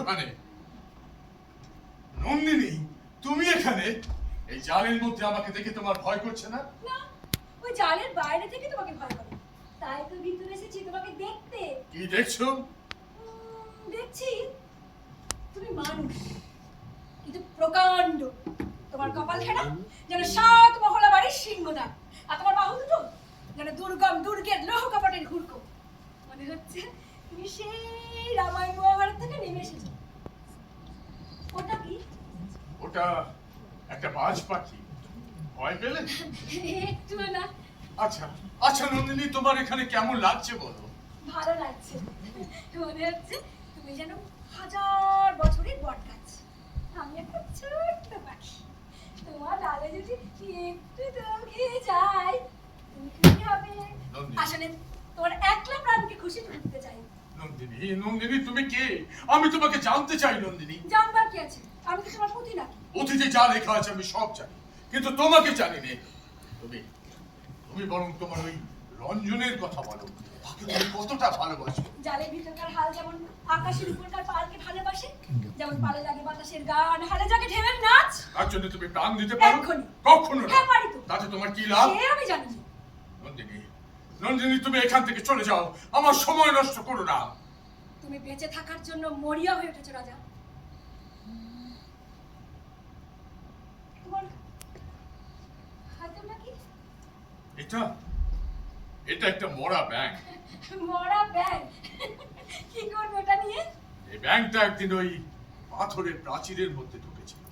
ওখানে। নন্দিনী, তুমি এখানে? এই জালের মধ্যে আমাকে দেখে তোমার ভয় করছে না? না, ওই জালের বাইরে থেকে তোমাকে ভয় করে, তাই তো ভিতরে এসেছি তোমাকে দেখতে। কি দেখছো? দেখছি তুমি মানুষ, কিন্তু প্রকাণ্ড। তোমার কপাল ঘেরা যেন 7 মহলা বাড়ির সিংহদ্বার, আর তোমার বাহু দুটো যেন দুর্গম দুর্গের লৌহ কপাটের ঘুরকো। মনে হচ্ছে তুমি সেই রামায়ণ মহাভারত থেকে নেমে এসেছো। ওটা কি? ওটা একটা বাজ পাখি। ভয় পেলে? একটু না। আচ্ছা আচ্ছা নন্দিনী, তোমার এখানে কেমন লাগছে বলো? ভালো লাগছে। মনে হচ্ছে তুমি যেন 1000 বছরের বট গাছ, আমি একটা ছোট্ট পাখি। তোমার ডালে যদি একটু দোল খেয়ে যাই, তুমি খুশি হবে। নন্দিনী। আসলে তোমার একলা প্রাণকে খুশি করতে চাই। নন্দিনী, নন্দিনী তুমি কে? আমি তোমাকে জানতে চাই নন্দিনী। জানবার কি আছে? আমি তো তোমার পুঁথি নাকি? অতীতে যা লেখা আছে আমি সব জানি, কিন্তু তোমাকে জানি না। তুমি তুমি বরং তোমার ওই রঞ্জনের কথা বলো। তাকে তুমি কতটা ভালোবাসো? জালের ভিতরকার হাল যেমন আকাশের উপরকার পালকে ভালোবাসে, যেমন পালে লাগে বাতাসের গান, হালে জাগে ঢেউয়ের নাচ। তার জন্য তুমি প্রাণ দিতে পারো? এক্ষুনি। কখনো না। হ্যাঁ, পারি তো। তাতে তোমার কি লাভ? সে আমি জানি না। নন্দিনী, নন্দিনী তুমি এখান থেকে চলে যাও, আমার সময় নষ্ট করো না। তুমি বেঁচে থাকার জন্য মরিয়া হয়ে উঠেছো রাজা। তোমার হাতে নাকি এটা এটা একটা মরা ব্যাঙ। মরা ব্যাঙ? কি করবে ওটা নিয়ে? এই ব্যাঙটা একদিন ওই পাথরের প্রাচীরের মধ্যে ঢুকেছিল,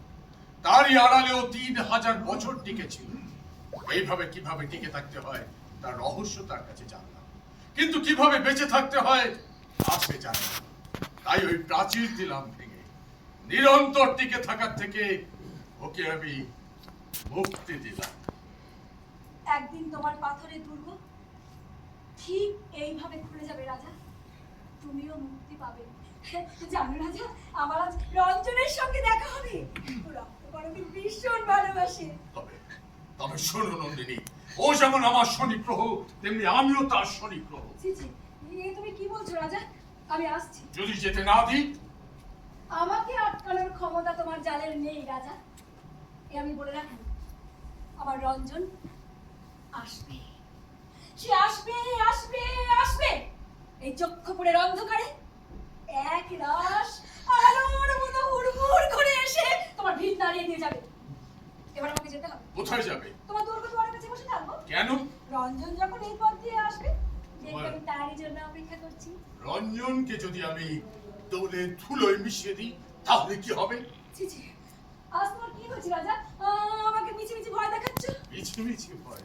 তারই আড়ালেও 3000 বছর টিকেছিল। এইভাবে কিভাবে টিকে থাকতে হয় তার রহস্য তার কাছে জানলাম, কিন্তু কিভাবে বেঁচে থাকতে হয় তা সে জানে না। তাই ওই প্রাচীর দিলাম ভেঙে। নিরন্তর টিকে থাকার থেকে ওকে আমি মুক্তি দিলাম। একদিন তোমার পাথরের দুর্গ ঠিক এইভাবে খুলে যাবে রাজা, তুমিও মুক্তি পাবে। জানো রাজা, আমার আজ রঞ্জনের সঙ্গে দেখা হবে। রক্তকরণকে ভীষণ ভালোবাসে। তবে তবে শোনো নন্দিনী, ও যেমন আমার শনি গ্রহ, তেমনি আমিও তার শনি গ্রহ। ছি ছি, এ তুমি কি বলছো রাজা? আমি আসছি। যদি যেতে না দিই? আমাকে আটকানোর ক্ষমতা তোমার জালের নেই রাজা, এ আমি বলে রাখি। আমার রঞ্জন আসবে, সে আসবে আসবে আসবে। এই চক্ষুপুরের অন্ধকারে এক রাস আলোর মতো হুড়মুড় করে এসে তোমার ভিত নাড়িয়ে দিয়ে যাবে। এবার আমাকে যেতে হবে। কোথায় যাবে? তোমার দুর্গ দুয়ারের কাছে বসে থাকবো। কেন? রঞ্জন যখন এই পথ দিয়ে আসবে, দেখবে আমি তারই জন্য অপেক্ষা করছি। রঞ্জনকে যদি আমি দৌলে ধুলোয় মিশিয়ে দিই তাহলে কি হবে? ছি ছি, আজ তোমার কি হয়েছে রাজা? আমাকে মিছি মিছি ভয় দেখাচ্ছ। মিছি ভয়?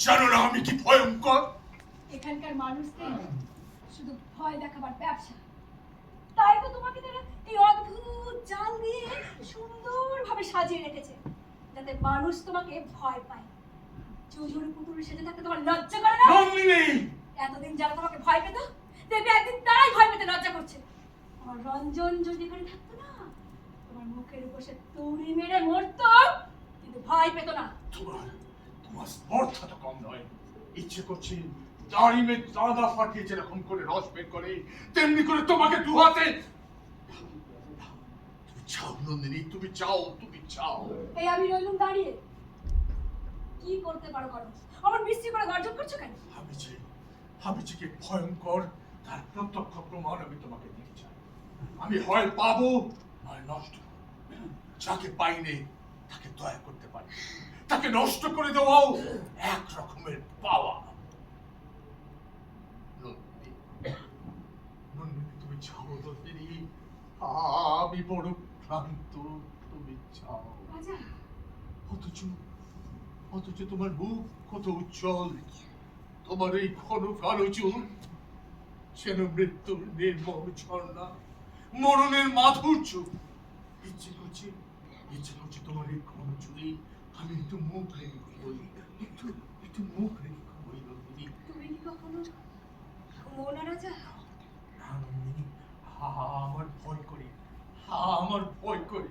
জানো না আমি কি ভয়ঙ্কর? এখানকার মানুষদের শুধু ভয় দেখাবার ব্যবসা, তাই তো তোমাকে তারা এই অদ্ভুত জাল দিয়ে সুন্দরভাবে সাজিয়ে রেখেছে, যাতে মানুষ তোমাকে ভয় পায়। চুজুর পুতুল সেজে থাকতে তোমার লজ্জা করে না? নন্দিনী! এতদিন যারা তোমাকে ভয় পেত, দেখবে একদিন তারাই ভয় পেতে লজ্জা করছে। আমার রঞ্জন যদি এখানে থাকতো না, তোমার মুখের উপর সে তুড়ি মেরে মরতো, কিন্তু ভয় পেত না। তোমার স্পর্ধা তো কম নয়। ইচ্ছে করছে দাড়িমে দাদা ফাটিয়ে যেরকম করে রস বের করে, তেমনি করে তোমাকে দুহাতে। তুমি চাও নন্দিনী, তুমি চাও। এই আমি রইলুম দাঁড়িয়ে, কি করতে পারো করো। আমার মিষ্টি করে গর্জন করছো কেন? আমি যে কি ভয়ঙ্কর তার প্রত্যক্ষ প্রমাণ আমি তোমাকে দিতে চাই। আমি হয় পাবো নয় নষ্ট করবো। যাকে পাইনি তাকে দয়া করতে পারি, তাকে নষ্ট করে দেওয়াও এক রকমের পাওয়া। নন্দিনী তুমি চাও নন্দিনী, আমি বড় ক্লান্ত, তুমি চাও। রাজা, অথচ তোমার মুখ কত উজ্জ্বল, তোমার এই ঘন কালো চুল যেন মৃত্যুর নির্মম ঝর্ণা, মরণের মাধুর্য। ইচ্ছে করছে তোমার এই ঘন চুলে আমি একটু মুখ রেখে ঘুমোই, একটু মুখ রেখে ঘুমোই নন্দিনী। তুমি কি কখনো ঘুমো না রাজা? না নন্দিনী, আমার ভয় করে।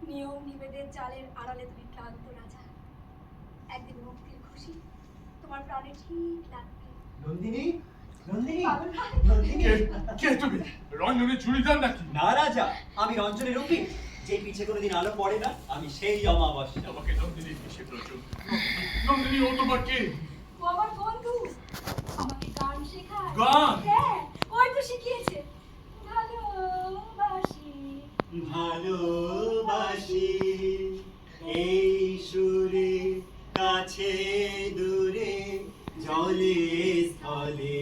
নিয়ম নিবেদের জালের আড়ালে তুমি ক্লান্ত রাজা। একদিন মুক্তির খুশি তোমার প্রাণে ঠিক লাগবে। নন্দিনী, নন্দিনী পাগল ভাই নন্দিনী কে তুমি রঞ্জনের চুড়িদার নাকি? না রাজা, আমি রঞ্জনের রূপী। যে পিছে কোনোদিন আলো পড়ে না, আমি সেই অমাবস্যা। তোমাকে নন্দিনী কিসে প্রয়োজন? নন্দিনী ও তোমার কে? ও আমার বন্ধু, আমাকে গান শেখায়। গান? হ্যাঁ, ওই তো শিখিয়েছে। ভালোবাসি ভালোবাসি এই সুরে, কাছে দূরে, জলে স্থলে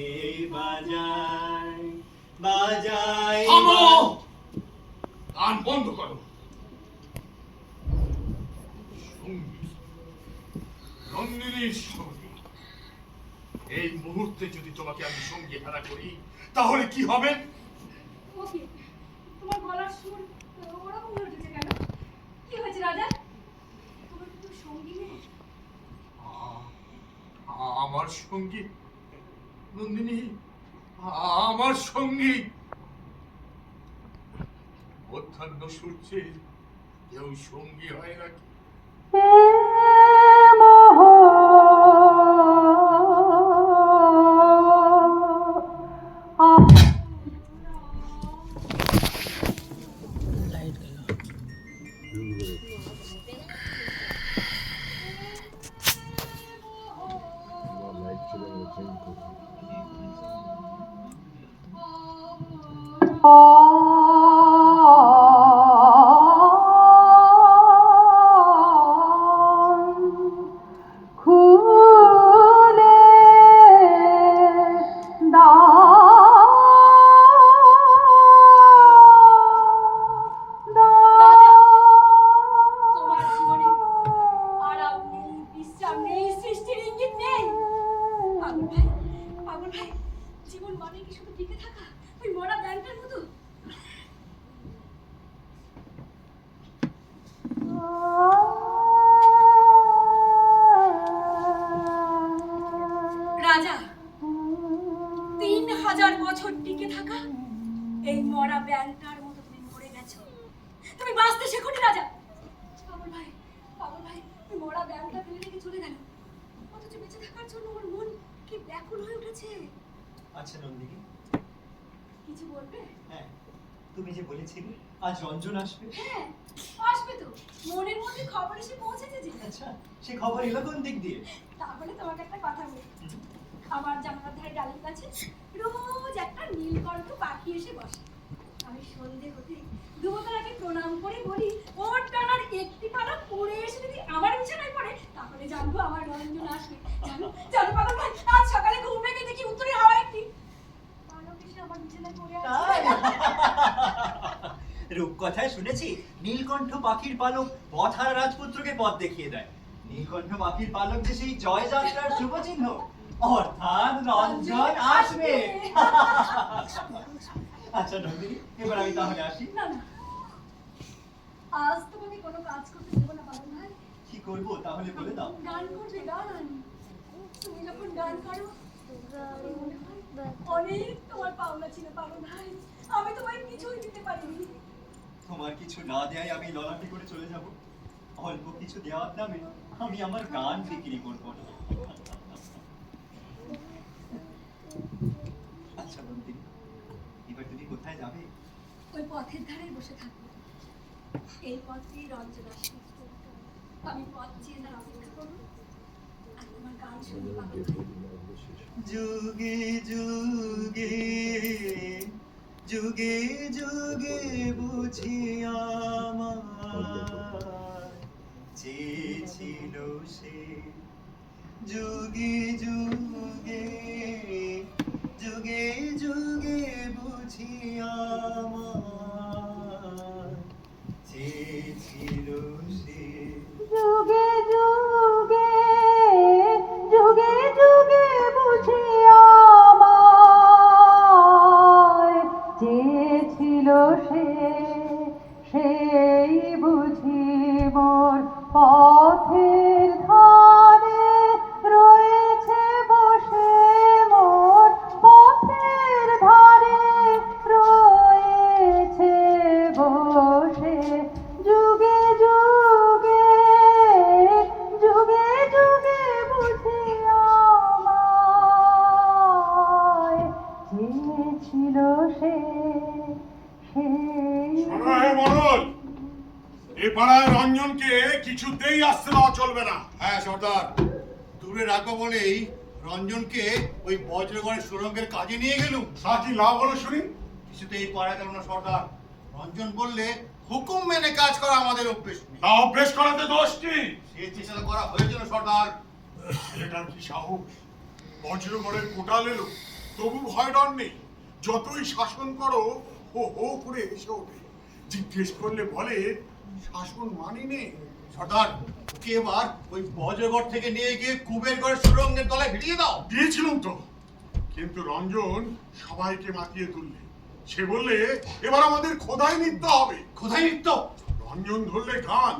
বাজায় বাজায়। থামো! গান বন্ধ করো। সঙ্গীত, নন্দিনীর সঙ্গী। এই মুহূর্তে যদি তোমাকে আমি সঙ্গী হারা করি তাহলে কি হবে? ওকে, তোমার গলার সুর ওরকম হয়ে উঠেছে কেন? কি হয়েছে রাজা? তোমার তো সঙ্গী নেই। আমার সঙ্গী নন্দিনী, আমার সঙ্গী। মধ্যাহ্ন সূর্যে কেউ সঙ্গী হয় নাকি? খুলে রাজা, তোমার জীবনে আরাম নেই, বিশ্রাম নেই, সৃষ্টির ইঙ্গিত নেই। পাগল ভাই, পাগল ভাই, জীবন মানে কি শুধু টিকে থাকা ওই মরা ব্যাংকের মতো? রাজা, 3000 বছর টিকে থাকা এই মরা ব্যাংকটার মতো তুমি মরে গেছো। তুমি বাঁচতে শেখোনি রাজা। পাগল ভাই, পাগল ভাই, ওই মরা ব্যাংকটা ফেলে রেখে চলে গেল, অথচ বেঁচে থাকার জন্য ওর মন কি ব্যাকুল হয়ে উঠেছে। আচ্ছা নন্দিনী, কিছু বলবে? হ্যাঁ, তুমি যে বলেছিলে আজ রঞ্জন আসবে। হ্যাঁ, আসবে তো। মনের মধ্যে খবর এসে পৌঁছেছে যে। আচ্ছা, সে খবর এলো কোন দিক দিয়ে? তাহলে তোমাকে একটা কথা বলি। আমার জানালার ধারে ডালিম গাছে রোজ একটা নীলকণ্ঠ পাখি এসে বসে। আমি সন্ধে হতে দুবতলাকে প্রণাম করে বলি, ওর ডানার একটি পালক পড়ে এসে যদি আমার বিছানায় পড়ে তাহলে জানবো আমার রঞ্জন আসবে। জানো জানো পাগল ভাই, আজ সকালে ঘুম ভেঙে দেখি উত্তরে হাওয়া একটি পালক এসে আমার বিছানায় পড়ে তাই? আছে। রূপকথায় শুনেছি নীলকণ্ঠ পাখির পালক পথহারা রাজপুত্রকে পথ দেখিয়ে দেয়। নীলকণ্ঠ পাখির পালক যে সেই জয়যাত্রার শুভ চিহ্ন, অর্থাৎ রঞ্জন আসবে। আচ্ছা নন্দিনী, এবার আমি তাহলে আসি। না না, আজ তোমাকে কোনো কাজ করতে দেবো না পাগল ভাই। কি করবো তাহলে বলে দাও। গান করবে, গান। তুমি যখন গান করো তখন মনে হয় অনেক তোমার পাওনা ছিল পাগল ভাই। আমি তোমায় কিছুই দিতে পারিনি। তোমার কিছু না দেয় আমি ললাটি করে চলে যাব। অল্প কিছু দেওয়ার দামে আমি আমার গান বিক্রি করবো না। আচ্ছা নন্দিনী, এবার তুমি কোথায় যাবে? ওই পথের ধারে বসে থাকবো। এই পথ দিয়ে রঞ্জন আসবে। আমি পথ চেয়ে তার অপেক্ষা করবো আর তোমার গান শুনবো পাগল ভাই। যুগে যুগে যুগে যুগে বুঝি আমার চেয়েছিল সে। যুগে যুগে যুগে যুগে বুঝি আমার চেয়েছিল সে। যুগে যুগে যুগে যুগে বুঝি আমায় চেয়েছিল সে, সেই বুঝি মোর পথের ধারে রয়েছে বসে, মোর পথের ধারে রয়েছে ছিল সে শোনো হে মরল, এ পাড়ায় রঞ্জনকে কিছুতেই আসতে দেওয়া চলবে না। হ্যাঁ সর্দার, দূরে রাখবো বলেই রঞ্জনকে ওই বজ্রগড়ের সুরঙ্গের কাজে নিয়ে গেলুম। তা কি লাভ হলো শুনি? কিছুতেই পারা গেল না সর্দার। রঞ্জন বললে হুকুম মেনে কাজ করা আমাদের অভ্যেস নেই। তা অভ্যেস করাতে দোষ কি? সে চেষ্টা করা হয়েছিল সর্দার। ছেলেটার কি সাহস! বজ্রগড়ের কোটাল এলো, তবু ভয় ডর নেই। যতই শাসন করো ও হো করে এসে ওঠে। জিজ্ঞেস করলে বলে শাসন মানি নে। সর্দার, ওকে এবার ওই বজ্রগড় থেকে নিয়ে গিয়ে কুবেরগড়ের সুরঙ্গের তলায় ভিড়িয়ে দাও। দিয়েছিলাম তো, কিন্তু রঞ্জন সবাইকে মাতিয়ে তুললে। সে বললে এবার আমাদের খোদাই নিতে হবে। কোথায় নিত্য? রঞ্জন ধরলে গান,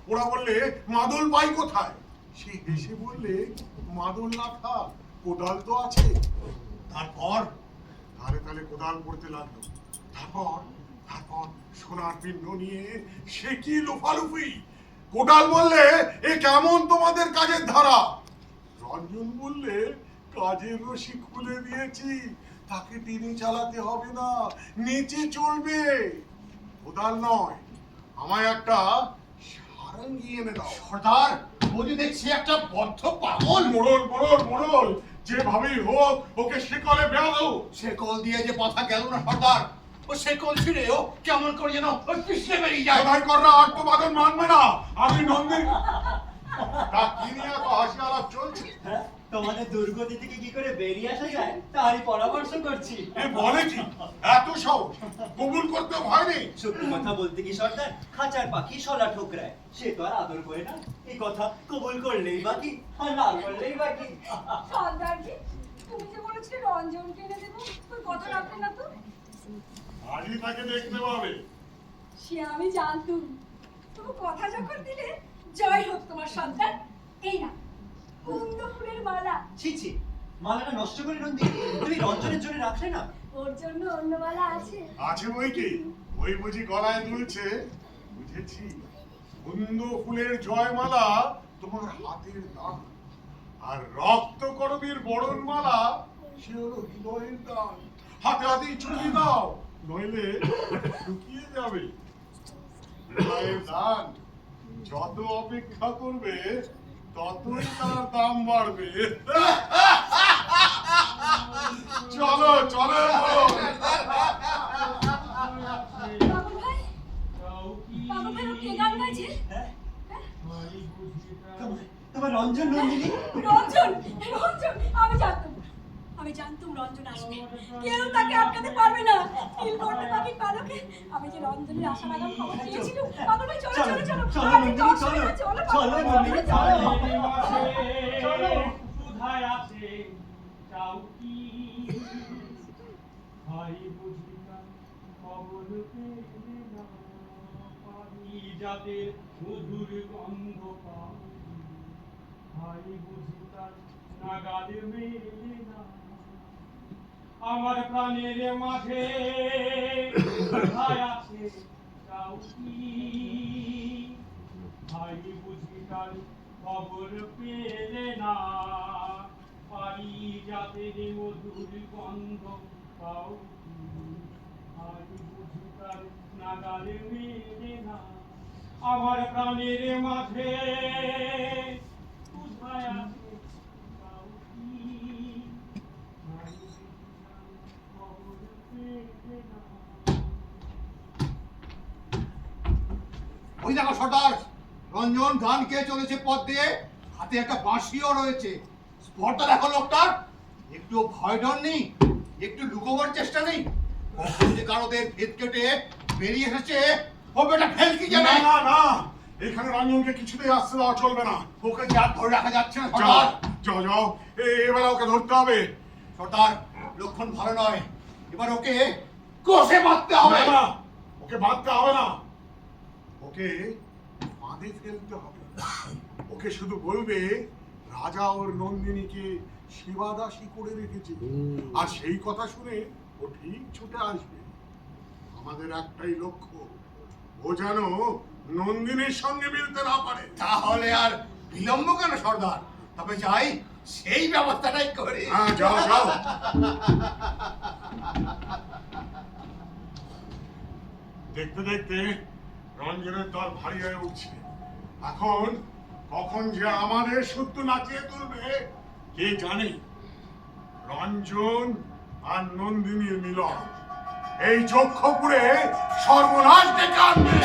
ওরা বললে মাদল পাই কোথায়? সে হেসে বললে মাদল না থাক, কোদাল তো আছে। তারপর তালে তালে কোদাল পড়তে লাগলো। তারপর তারপর সোনার পিণ্ড নিয়ে সে কি লোফালুফি! কোদাল বললে এ কেমন তোমাদের কাজের ধারা? রঞ্জন বললে কাজের রশি খুলে দিয়েছি, তাকে টেনে চালাতে হবে না, নিচে চলবে। কোদাল নয়, আমায় একটা সারঙ্গি এনে দাও। সর্দার, বলি দেখছি একটা বদ্ধ পাগল। মোড়ল মোড়ল মোড়ল, যেভাবেই হোক ওকে শিকলে বেড়া দাও। শেকল দিয়ে যে কথা গেল না সর্দার, ও শেকল ছিঁড়ে ও কেমন করে যেন ওই পিছলে বেরিয়ে যায়। সবাই কররা আর তো বাদন মানবে না। আমি নন্দিনী তা কি নিয়ে এত হাসি আলাপ চলছে? হ্যাঁ, তোমাদের দুর্গতি থেকে কি করে বেরিয়ে আসা যায় তারই পরামর্শ করছি। এ বলে কি এত সাহস! কবুল করতে ভয় নেই? সত্যি কথা বলতে কি সর্দার, খাঁচার পাখি শলা ঠোকরায়, সে তো আর আদর করে না। এই কথা কবুল করলেই বাকি, আর না করলেই বাকি। সর্দারজি, তুমি যে বলেছিলে রঞ্জনকে এনে দেবো, ওই কথা রাখলে না তো? আজই তাকে দেখতে পাবে। সে আমি জানতুম। তবু কথা যখন দিলে, জয় হোক তোমার সর্দার। এই না, কুন্দ ফুলের মালা। ছি ছি, মালাটা নষ্ট করে নন্দী, তুমি রঞ্জনের জন্য রাখলে না? ওর জন্য অন্য মালা আছে। আছে বই কি, ওই বুঝি গলায় দুলছে। বুঝেছি, কুন্দ ফুলের জয়মালা তোমার হাতের দান, আর রক্ত করবীর বরণমালা সে হলো হৃদয়ের দান। হাতে হাতেই চুরি দাও, নইলে শুকিয়ে যাবে। হৃদয়ের দান যত অপেক্ষা করবে ততই তার দাম বাড়বে। চলো চলো। বাবুল ভাই, বাবুল ভাই, ও কে গান গাইছে? হ্যাঁ? তোমার রঞ্জন নন্দিনী? রঞ্জন, রঞ্জন, আমি জানতুম রঞ্জন আসবে। কেউ তাকে আটকাতে পারবে না। নীলকণ্ঠ পাখির পালকে আমি যে রঞ্জনের আশা লাগাম খবর পেয়েছিলাম। বাবুল ভাই, চলো চলো চলো, চলো আরে নন্দিনী, চলো চলো চলো চলো নন্দিনী, চলো। চলো সুধায় আছে চাও কি ভাই বুঝিতা কবল পেলে না পারি যাতে মধুর গন্ধ পাই ভাই বুঝিতা নাগালে মেলে না আমার প্রাণের মাঝে কোথায় আছে চাও কি ভাই বুঝিতার খবর পেলে না পারি যাতে মধুর গন্ধ পাও ভাই বুঝিতার নাগালে মেলে না আমার প্রাণের মাঝে কোথায় আছে চাও কি ভাই বুঝিতার খবর পেলে না। ওই দেখো সর্দার, রঞ্জন গান গেয়ে চলেছে পথ দিয়ে, হাতে একটা বাঁশিও রয়েছে। স্পর্ধা দেখো লোকটার, একটু ভয় ডর নেই, একটু লুকোবার চেষ্টা নেই। কখন যে কারোদের ভেদ কেটে বেরিয়ে এসেছে, ও বেটা ফেলকি না জানে। না না, এখানে রঞ্জনকে কিছুতেই আসতে দেওয়া চলবে না। ওকে যা ধরে রাখা যাচ্ছে না যাও সর্দার। যাও যাও, এবার ওকে ধরতে হবে। সর্দার, লক্ষণ ভালো নয়, এবার ওকে কষে মারতে হবে। না, না, ওকে বাঁধতে হবে না, ওকে বাঁধে ফেলতে হবে। ওকে শুধু বলবে রাজা ওর নন্দিনীকে সেবাদাসী করে রেখেছে, আর সেই কথা শুনে ও ঠিক ছুটে আসবে। আমাদের একটাই লক্ষ্য, ও যেন নন্দিনীর সঙ্গে মিলতে না পারে। তাহলে আর বিলম্ব কেন সর্দার? তবে যাই, সেই ব্যবস্থাটাই করি। হ্যাঁ, যাও যাও। দেখতে দেখতে রঞ্জনের দল ভারী হয়ে উঠছে। এখন কখন যে আমাদের শুদ্ধ নাচিয়ে তুলবে কে জানে। রঞ্জন আর নন্দিনীর মিলন এই যক্ষপুরে সর্বনাশ ডেকে আনবে।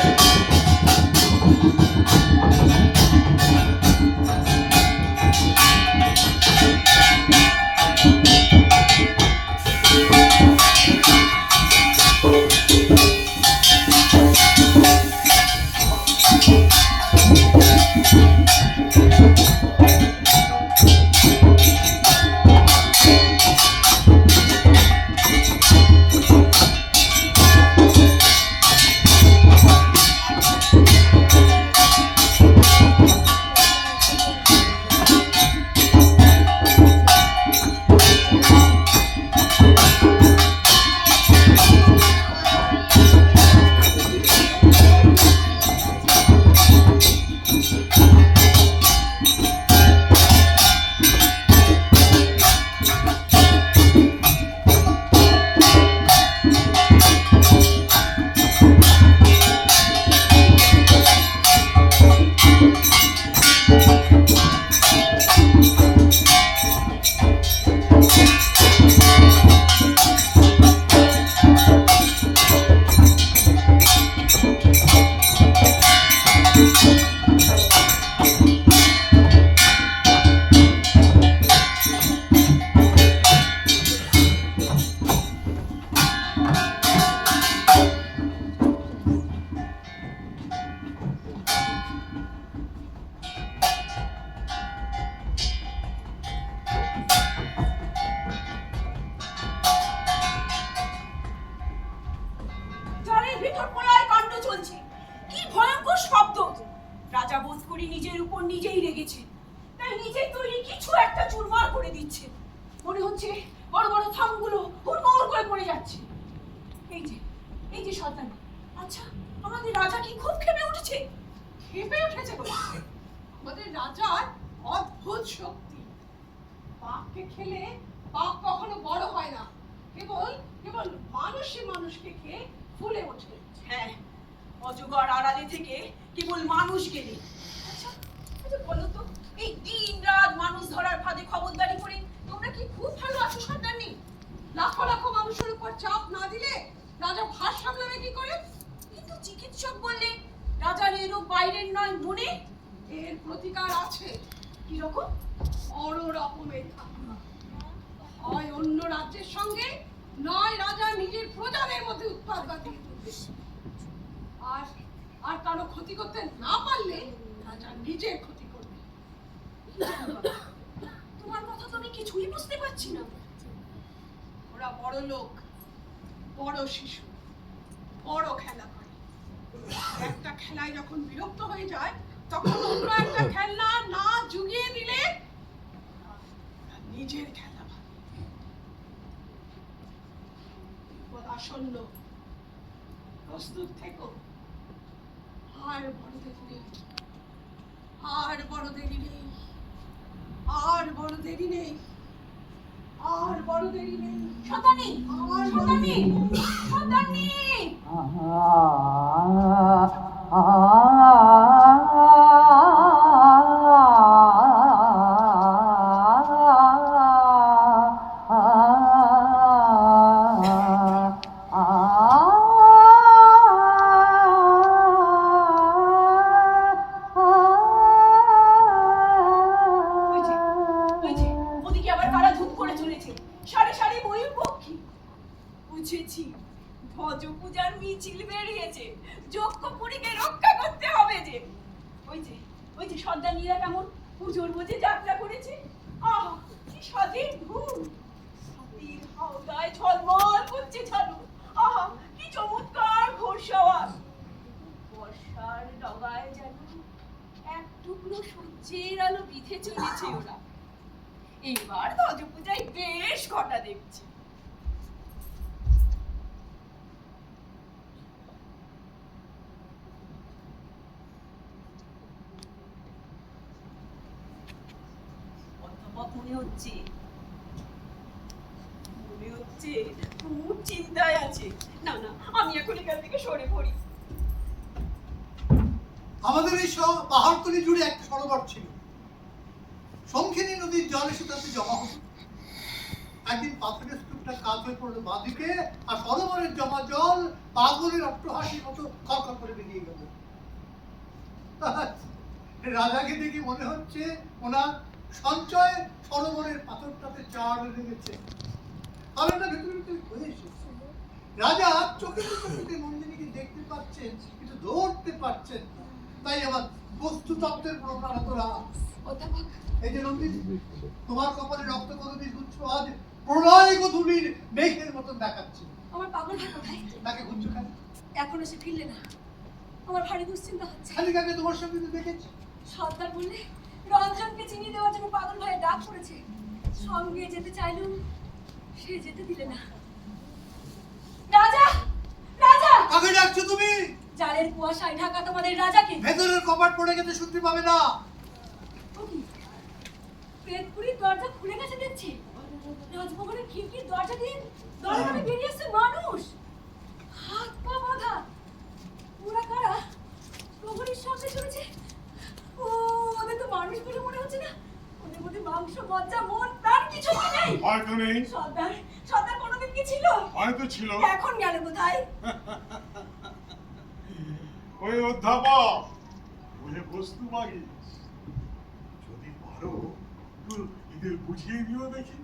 জলের ভিতর প্রলয় কাণ্ড চলছে। কি ভয়ঙ্কর শব্দ! রাজা বোধ করি নিজের উপর নিজেই রেগেছে, তাই নিজের তৈরি কিছু একটা চুরমার করে দিচ্ছে। মনে হচ্ছে বড় বড় থামগুলো হুড়মুড় করে পড়ে যাচ্ছে। এই যে সন্তান, আচ্ছা আমাদের রাজা কি খুব ক্ষেপে উঠেছে? ক্ষেপে উঠেছে বলে আমাদের রাজার অদ্ভুত শক্তি। বাঘকে খেলে বাঘ কখনো বড় হয় না, কেবল কেবল মানুষই মানুষকে খেয়ে ফুলে ওঠে। হ্যাঁ, অজগর আড়ালে থেকে কেবল মানুষ গেলে। আচ্ছা আচ্ছা বলো তো, এই দিন রাত মানুষ ধরার ফাঁদে খবরদারি করে তোমরা কি খুব ভালো আছো সন্তাননি? লাখো লাখো মানুষের উপর চাপ না দিলে রাজা ভার সামলাবে কি করে? কিন্তু চিকিৎসক বললেন রাজার এই রোগ বাইরের নয় মনে। এর প্রতিকার আছে। কিরকম? বড় রকমের ধারণা। হয় অন্য রাজ্যের সঙ্গে, নয় রাজা নিজের প্রজাদের মধ্যে উৎপাত বাঁধিয়ে তুলবে। আর আর কারো ক্ষতি করতে না পারলে রাজা নিজের ক্ষতি করবে। তোমার কথা তো আমি কিছুই বুঝতে পারছি না। ওরা বড় লোক, বড় শিশু, বড় খেলা করে। একটা খেলায় যখন বিরক্ত হয়ে যায়, তখন অন্য একটা খেলনা না জুগিয়ে দিলে নিজের খেলা ভাবে। বিপদ আসন্ন, প্রস্তুত থেকো। আর বড় দেরি নেই, আর বড় দেরি নেই, আর বড় দেরি নেই, আর বড় দেরি নেই। সন্তানি, সন্তানি, সন্তানি! ওদিকে আবার কারা ধূপ করে চলেছে, সারি সারি ময়ূর পক্ষী। বুঝেছি, ভজ পূজার মিছিল বেরিয়েছে, যক্ষপুরীকে রক্ষা করতে হবে যে। ওই যে সর্দারনীরা কেমন পুজোর বোঝে যাত্রা করেছে। আহ কি স্বাধীন ধূম! হাতির হাওদায় ঝলমল করছে ঝালু। আহা কি চমৎকার ঘোষাওয়াজ! বর্ষার ডগায় যেন এক টুকরো সূর্যের আলো বিধে চলেছে ওরা। এবার ধ্বজ পূজায় বেশ ঘটা দেখছি। অধ্যাপক মনে হচ্ছে খুব চিন্তায় আছে। না না, আমি এখন এখান থেকে সরে পড়ি। আমাদের এই পাহাড়তলি জুড়ে একটা সরোবর ছিল। শঙ্খিনী নদীর জল এসে তাতে জমা হতো। একদিন পাথরের স্তূপটা কাজ হয়ে পড়লো বাঁদিকে, আর সরোবরের জমা জল পাগলের অট্টহাসির মতো খরখর করে বেরিয়ে গেল। রাজাকে দেখে মনে হচ্ছে ওনার সঞ্চয় সরোবরের পাথরটাতে চার লেগেছে। কারণটা ভেতরে ভেতরে হয়ে এসেছে। রাজা চোখে চোখে নন্দিনীকে দেখতে পাচ্ছেন, কিন্তু ধরতে পারছেন না। তাই আবার বস্তুতত্ত্বের প্রণালীরা অধ্যাপক, এই যে নন্দিনী, তোমার কপালে রক্ত কদমীর গুচ্ছ আজ প্রলয় গধূলির মেঘের মতন দেখাচ্ছে। আমার পাগল ভাই কোথায়? তাকে গুচ্ছ কেন? এখনো সে ফিরলে না। আমার ভারী দুশ্চিন্তা হচ্ছে। খালিকাকে তোমার সঙ্গে তো দেখেছি। সর্দার বললে রঞ্জনকে চিনিয়ে দেওয়ার জন্য পাগল ভাইয়ের ডাক পড়েছে। সঙ্গে যেতে চাইলুম, সে যেতে দিলে না। রাজা, রাজা! কাকে ডাকছো তুমি? জালের কুয়াশায় ঢাকা তোমাদের রাজাকে। ভেতরের কপাট পড়ে গেছে, শুনতে পাবে না। ও কি? পেটপুরির দরজা খুলে গেছে দেখছি। রাজভবনের খিড়কির দরজা দিয়ে দরজা বেরিয়ে আসছে মানুষ, হাত পা বাঁধা। ওরা কারা? প্রহরীর সঙ্গে চলেছে। ও, ওদের তো মানুষ বলে মনে হচ্ছে না। ওদের মধ্যে মাংস, মজ্জা, মন, প্রাণ কিছু নেই। হয়তো নেই। সর্দার, সর্দার কোনোদিন কি ছিল? হয়তো ছিল। এখন গেল কোথায়? ওই অধ্যাপক বলে বস্তু মাগিস, যদি পারো একটু এদের বুঝিয়ে দিও দেখি।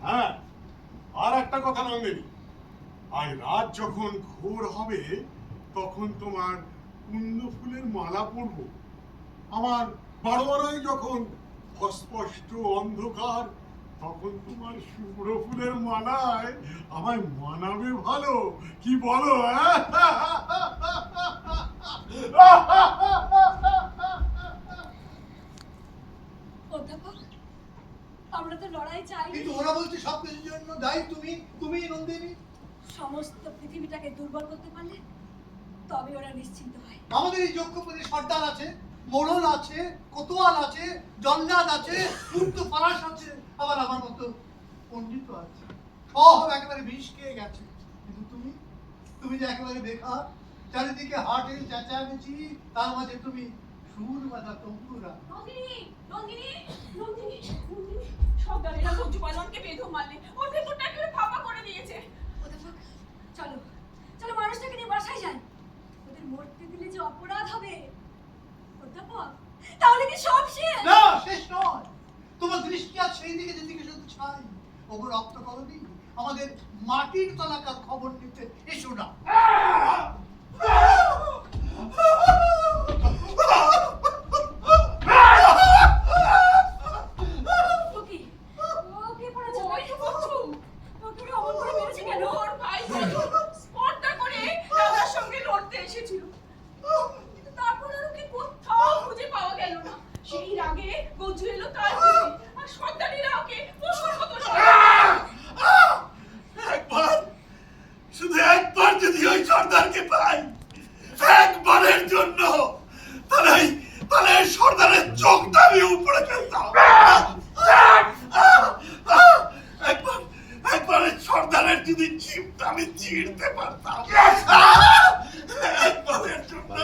হ্যাঁ, আর একটা কথা নন্দিনী, আর রাত যখন ঘোর হবে তখন তোমার কুন্দ ফুলের মালা পরব। আমার বারোয়ারায় যখন অস্পষ্ট অন্ধকার, তখন তোমার শুভ্র ফুলের মালায় আমায় মানাবে ভালো, কি বলো? অধ্যাপক, আমরা তো লড়াই চাই, কিন্তু ওরা বলছে সব কিছুর জন্য দায়ী তুমি নন্দিনী। সমস্ত পৃথিবীটাকে দুর্বল করতে পারলে তবে ওরা নিশ্চিন্ত হয়। আমাদের এই যজ্ঞপতি সর্দার আছে, মোড়ল আছে, কোতোয়াল আছে, জল্লাদ আছে, উর্দ ফরাস আছে, আবার আমার মতো পণ্ডিত আছে। সব একেবারে বিষ খেয়ে গেছে। কিন্তু তুমি যে একেবারে বেকার, চারিদিকে হাটে চেঁচামেচি, তার মাঝে তুমি সুর বাঁধা তম্বুরা। নন্দিনী, নন্দিনী, নন্দিনী, নন্দিনী, সর্দারেরা সহ্য পালনকে বেঁধে মারলে, ওর ভেতরটা একেবারে ফাঁপা করে দিয়েছে। অধ্যাপক, চলো, চলো মানুষটাকে নিয়ে বাসায় যাই। ওদের মরতে দিলে যে অপরাধ হবে। অধ্যাপক, তাহলে কি সব শেষ? না, শেষ নয়। তোমার দৃষ্টি আজ সেই দিকে যেদিকে শুধু ছাই। ওগো রক্ত করবি, আমাদের মাটির তলাকার খবর নিতে এসো না। শুধু একবার যদি ওই সর্দারকে পাই, একবারের জন্য, তাহলে সর্দারের চোখটা আমি উপরে ফেলতাম। একবারের সর্দারের যদি চিপটা আমি চিড়তে পারতাম, একবারের জন্য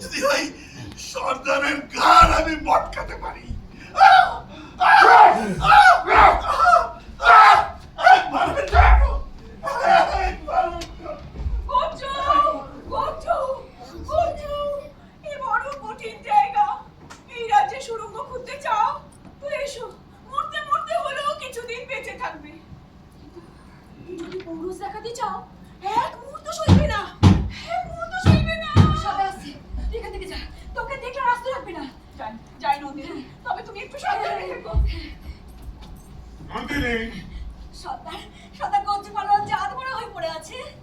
যদি ওই সর্দারের গান আমি মটকাতে পারি, একবারের জন্য।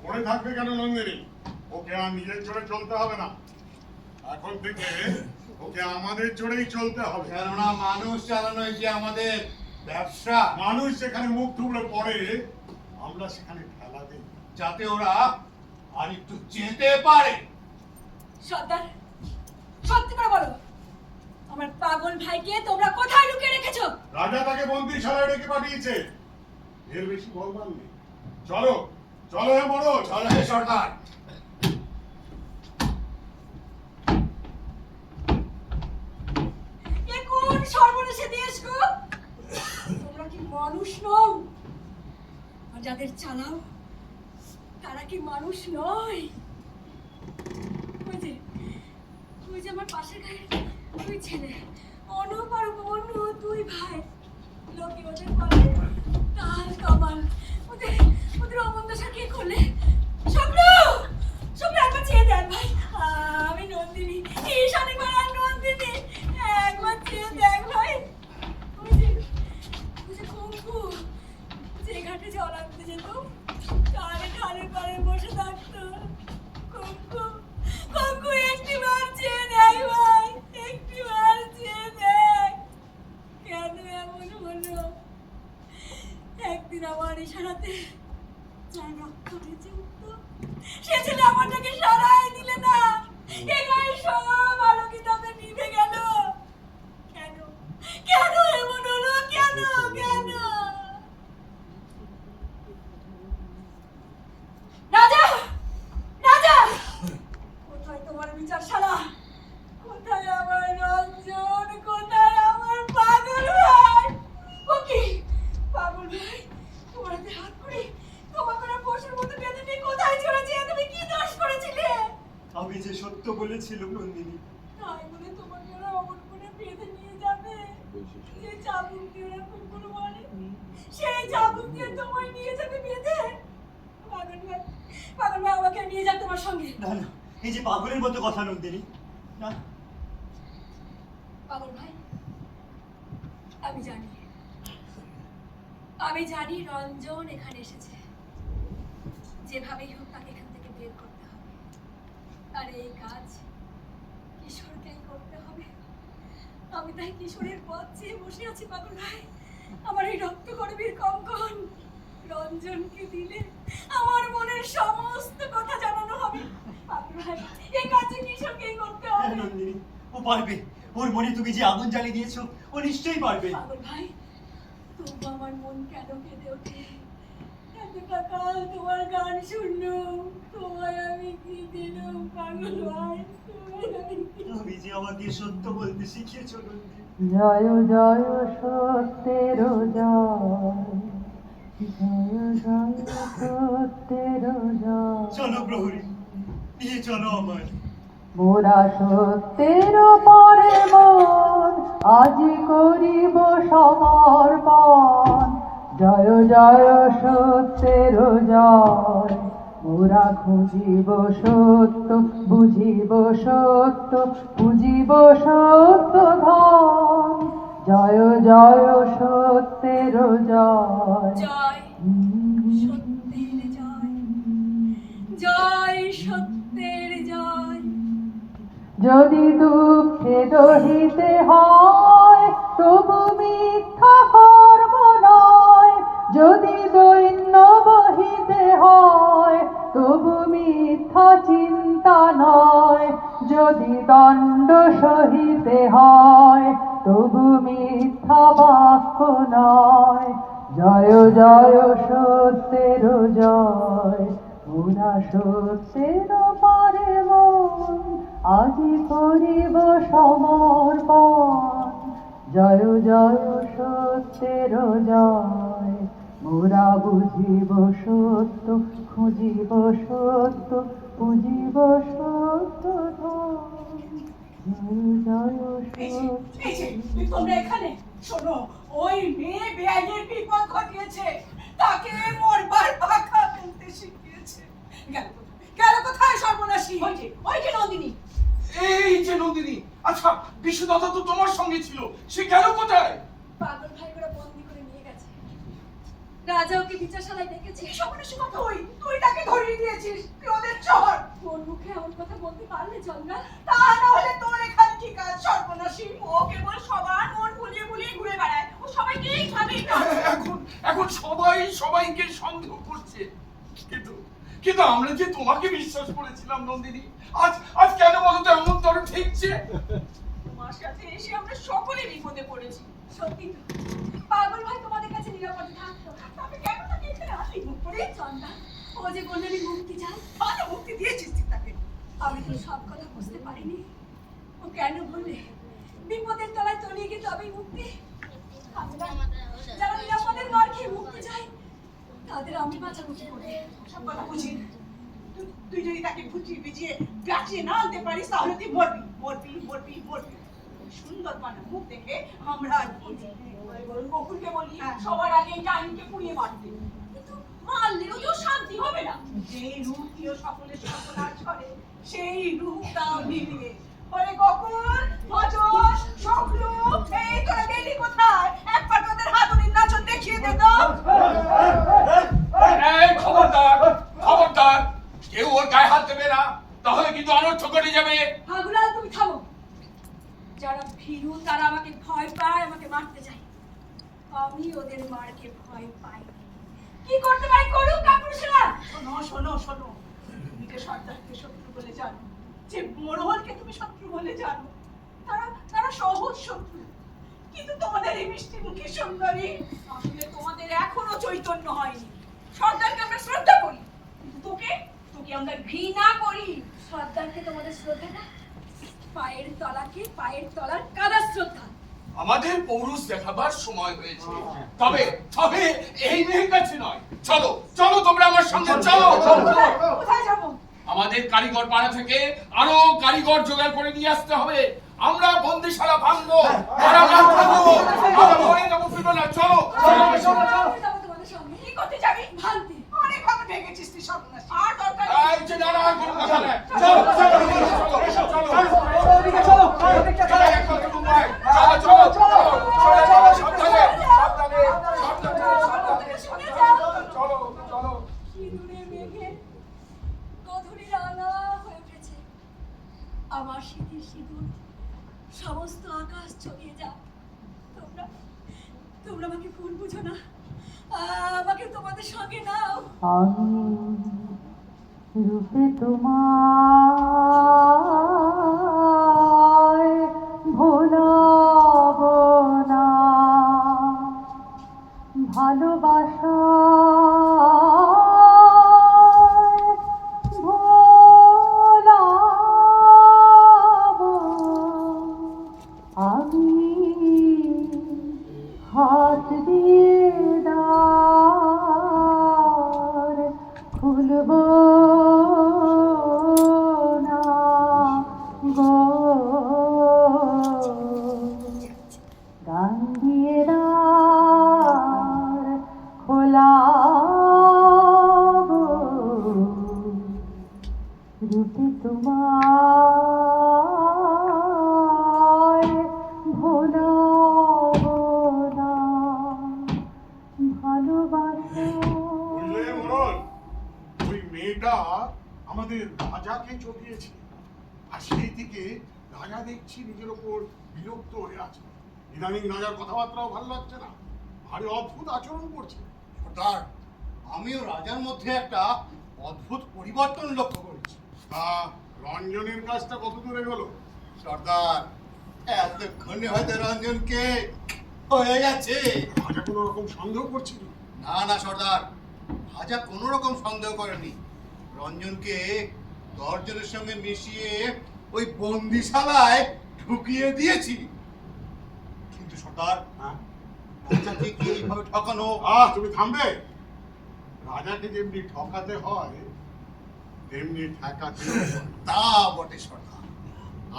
মনে থাকবে কেন নন্দিনী? ওকে আর নিজের জোরে চলতে হবে না, এখন থেকে ওকে আমাদের জোরেই চলতে হবে। কেননা মানুষ চালানো যে আমাদের ব্যবসা। মানুষ যেখানে মুখ থুবড়ে পড়ে, আমরা সেখানে ঠেলা দিই, যাতে ওরা আর একটু যেতে পারে। সর্দার, সত্যি করে বলো, আমার পাগল ভাইকে তোমরা কোথায় লুকিয়ে রেখেছো? রাজা তাকে বন্দিশালায় ডেকে পাঠিয়েছে, এর বেশি বলবার নেই। চলো চলো হে বড়, চলো হে সর্দার। এ কোন সর্বনেশে দেশ গো? তোমরা কি মানুষ নও? আর যাদের চালাও তারা কি মানুষ নয়? ওই যে আমার পাশের গায়ে দুই ছেলে, অনুপ আর অনু, দুই ভাই। লোকে ওদের বলে তাল কামাল। ওদের অমন্দশা কে করলে? স্বপ্ন একবার চেয়ে দেন ভাই। আমি নন্দিনী, ঈশানী পাড়ার নন্দিনী, একবার চেয়ে দেখ ভাই। ওই যে কুঙ্কু যে ঘাটে জল আনতে যেত, তারে ঢালে পাড়ে বসে থাকতো। কুঙ্কু একটিবার চেয়ে দেখ ভাই, একটিবার চেয়ে দেখ। কেন এমন হলো? একদিন আমার ইশারাতে যার রক্ত বেঁচে উঠত, সে ছেলে আমাটাকে সরাই দিলে না। এ গায়ে সব আলো কিতাবে নিভে গেল। কেন এমন হলো? কেন? রাজা, কোথায় তোমার বিচারশালা? কোথায় আমার রঞ্জন? কোথায় আমার পাগল ভাই? ও কি পাগল ভাই? তোমার হাতে হাত করে তোমাকে পশুর মতো বেঁধে নিয়ে কোথায় চলেছে? তুমি কি দোষ করেছিলে? আমি যে সত্য বলেছিলাম নন্দিনী। তাই বলে তোমাকে ওরা অমন করে বেঁধে নিয়ে যাবে? যে চাবুক দিয়ে ওরা কুকুর মারে, সেই চাবুক দিয়ে তোমায় নিয়ে যাবে বেঁধে? পাগল ভাই আমাকে নিয়ে যাক তোমার সঙ্গে। না, এই যে পাগলের মতো কথা নন্দিনী, না। পাগল ভাই, আমি জানি রঞ্জন এখানে এসেছে। যেভাবেই হোক তাকে এখান থেকে বের করতে হবে, আর এই কাজ কিশোরকেই করতে হবে। আমি তাই কিশোরের পথ চেয়ে বসে আছি। পাগল ভাই, আমার এই রক্তকরবীর কঙ্কন রঞ্জনকে দিলে আমার মনের সমস্ত কথা জানানো হবে। পাগল ভাই, এই কাজে কিশোরকেই করতে হবে। নন্দিনী, ও পারবে। ওর মনে তুমি যে আগুন জ্বালিয়ে দিয়েছো, ও নিশ্চয়ই পারবে। পাগল ভাই, তবু আমার মন কেন কেঁদে ওঠে? এতটা কাল তোমার গান শুনলুম, তোমায় আমি কি দিলুম? পাগল ভাই, তুমি যে আমাকে সত্য বলতে শিখিয়েছো নন্দিনী। জয় জয় সত্যের জয়, জয় জয় সত্যের জয়। চলো প্রহরী, নিয়ে চলো আমায়। মোরা সত্যের পরে মন আজি করিব সমর্পণ। জয় জয় সত্যের জয়, মোরা খুঁজিব সত্য, বুঝিব সত্য, পুজিব সত্য ধন। জয় জয় সত্যের জয়। জয় সত্যের জয়, জয় সত্যের জয়। যদি দুঃখে দহিতে হয় তবু মিথ্যা কর্ম নয়। যদি দৈন্য বহিতে হয় তবু মিথ্যা চিন্তা নয়। যদি দণ্ড সহিতে হয় তবু মিথ্যা বাক্য নয়। জয় জয় সত্যের জয়, মোরা সত্যের পারে মন আজি করিব সমর্পণ। জয় জয় সত্যের জয়, মোরা বুঝিব সত্য, খুঁজিব সত্য, পুজিব সত্য ধন। জয় জয় তোমরা এখানে শোনো, ওই মেয়ে বেআইনের বিপদ ঘটিয়েছে, তাকে মরবার পাখা ফেলতে শিখিয়েছে। গেল কোথায় সর্বনাশী? ওই যে নন্দিনী। এই যে নন্দিনী, আচ্ছা বিশ্বদাতা তো তোমার সঙ্গে ছিল, সে গেল কোথায়? পাগল ভাই ওরা বন্দি করে নিয়ে গেছে। রাজা ওকে বিচারশালায় ডেকেছে। সর্বনাশী কথা। তুই তাকে ধরিয়ে দিয়েছিস, তুই ওদের চর। কোন মুখে এমন কথা বলতে পারলে জঙ্গল? তা না হলে তোর এখানে কি কাজ? সর্বনাশী, ও কেবল সবার মন ভুলিয়ে ভুলিয়ে ঘুরে বেড়ায়। ও সবাইকেই ভাবেই না। এখন সবাই সবাইকে সন্দেহ করছে, কিন্তু আমরা যে তোমাকে বিশ্বাস করেছিলাম নন্দিনী, আজ কেন বলো তো এমন তর ঠিকছে? তোমার তোমার সাথে এসে আমরা সকলে বিপদে পড়েছি। সত্যি তো, পাগল ভাই তোমাদের কাছে নিরাপদে থাকতো। তবে কেন তাকে এখানে আনলি মুখ পড়ে? চন্দা, ও যে বললে আমি মুক্তি চাই, ভালো মুক্তি দিয়েছিস তুই তাকে। আমি তো সব কথা বুঝতে পারিনি। ও কেন বললে বিপদের তলায় তলিয়ে গিয়ে তবেই মুক্তি? যারা নিরাপদের মার খেয়ে মুক্তি চায় তাদের আমি বাঁচাবো কি করে? সব কথা বুঝি না। তুই যদি তাকে বুঝিয়ে বিজিয়ে বাঁচিয়ে না আনতে পারিস তাহলে তুই মরবি মরবি মরবি মরবি। সুন্দর বানা মুখ দেখে আমরা আর বলছি বকুলকে বলি হ্যাঁ। সবার আগে এই ডাইনিকে পুড়িয়ে মারতে, কিন্তু মারলেও তো শান্তি হবে না। যেই রূপ দিও সকলের সর্বনাশ করে সেই রূপ দাও নিবিয়ে। ওরে গোকুল, ভজন, শঙ্কলু, এই তোরা গেলি কোথায়? একবার তোদের হাতুড়ির নাচন দেখিয়ে দে তো। এই খবরদার, খবরদার, কেউ ওর গায়ে হাত দেবে না, তাহলে কিন্তু অনর্থ ঘটে যাবে। হাগুলাল, তুমি থামো। যারা ভীরু তারা আমাকে ভয় পায়, আমাকে মারতে চায়। আমি ওদের মারকে ভয় পাই। কি করতে পারি করুক কাপুরুষেরা। শোনো শোনো শোনো, তুমি যে সর্দারকে শত্রু বলে জানো, যে মোড়লকে তুমি শত্রু বলে জানো, তারা তারা সহজ শত্রু। কিন্তু তোমাদের এই মিষ্টি মুখী সুন্দরী, আসলে তোমাদের এখনো চৈতন্য হয়নি। সর্দারকে আমরা শ্রদ্ধা করি, কিন্তু তোকে তোকে আমরা ঘৃণা করি। সর্দারকে তোমাদের শ্রদ্ধা না, পায়ের তলার কাদা শ্রদ্ধা। আমাদের পৌরুষ দেখাবার সময় হয়েছে, তবে তবে এই মেয়ের কাছে নয়। চলো চলো, তোমরা আমার সঙ্গে চলো। কোথায় যাবো? আমাদের কারিগর পাড়া থেকে আরো কারিগর জোগাড় করে নিয়ে আসতে হবে। আমরা বন্দিশালা ভাঙবো, কারাগার ভাঙবো, আমরা মরে যাবো, ফিরবো না। চলো চলো চলো। আমি যাবো তোমাদের সঙ্গে। কি করতে যাবি? ভাঙতে। অনেক কথা ভেঙেছিস তুই সর্বনাশ। আর দরকার নেই। এই যে না না, কোনো কথা নেই। চলো চলো চলো চলো ওদিকে চলো, ওদিকে চলো, এক কথা ঘুমাই। চলো চলো চলো চলো চলো, সাবধানে সাবধানে সাবধানে সাবধানে। শুনে যাও। চলো চলো। সিঁদুরে মেঘে গধূলি রাঙা হয়ে উঠেছে। আমার শীতের সিঁদুর সমস্ত আকাশ ছড়িয়ে যাক। তোমরা তোমরা আমাকে ভুল বুঝো না, আমাকে তোমাদের সঙ্গে নাও। আমি রূপে তোমায় ভোলাবো না, ভালোবাসা ভোলাবো আমি। হাত দিয়ে দ্বার খুলবো না গো, গান দিয়ে দ্বার খোলাবো, রূপে তোমায় ভোলাবো না, ভালোবাসা। বুঝলে মোড়ল, ওই মেয়েটা আমাদের রাজাকে চটিয়েছে, আর সেই থেকে রাজা দেখছি নিজের ওপর বিরক্ত হয়ে আছে। ইদানিং রাজার কথাবার্তাও ভালো লাগছে না, ভারী অদ্ভুত আচরণ করছে। সর্দার, আমিও রাজার মধ্যে একটা অদ্ভুত পরিবর্তন লক্ষ্য করেছি। তা রঞ্জনের কাজটা কত দূরে গেল? সর্দার, এতক্ষণে হয়তো রঞ্জনকে হয়ে গেছে। রাজা কোনো রকম সন্দেহ করছিল? না না সর্দার, রাজা কোনো রকম সন্দেহ করেনি। রঞ্জনকে দর্জনের সঙ্গে মিশিয়ে ওই বন্দিশালায় ঢুকিয়ে দিয়েছি। কিন্তু সর্দার, রাজাকে কি এইভাবে ঠকানো? তুমি থামবে। রাজাকে যেমনি ঠকাতে হয় তেমনি ঠেকাতে হয়। তা বটে সর্দার।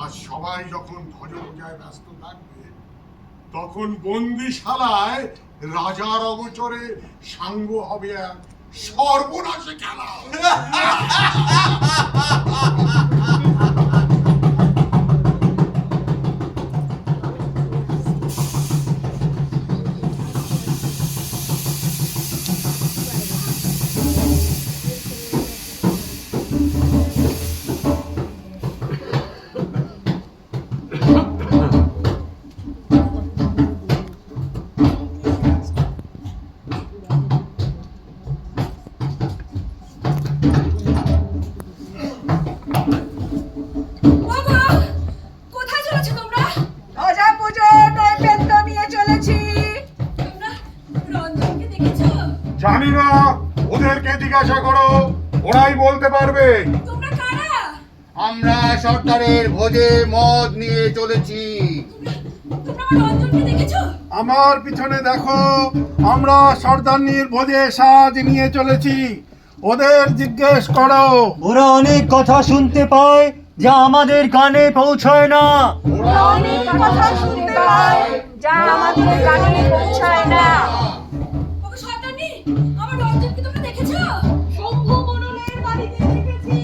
আজ সবাই যখন ধ্বজপূজায় ব্যস্ত থাকবে, তখন বন্দিশালায় রাজার অগোচরে সাঙ্গ হবে এক সর্বনাশে খেলা। ওদেরকে জিজ্ঞাসা করো, ওরাই বলতে পারবে। তোমরা কারা? আমরা সর্দারের ভোজে মদ নিয়ে চলেছি। তোমরা আমার রঞ্জনকে দেখেছো? আমার পিছনে দেখো, আমরা সর্দারনির ভোজে সাজ নিয়ে চলেছি। ওদের জিজ্ঞেস করো। ওরা অনেক কথা শুনতে পায় যা আমাদের কানে পৌঁছায় না। অনেক কথা শুনতে পায় যা আমাদের কানে পৌঁছায় না। ওগো সর্দারনি, আমার রঞ্জনকে তোমরা দেখেছো? শম্ভু মণ্ডলের বাড়িতে দেখেছি।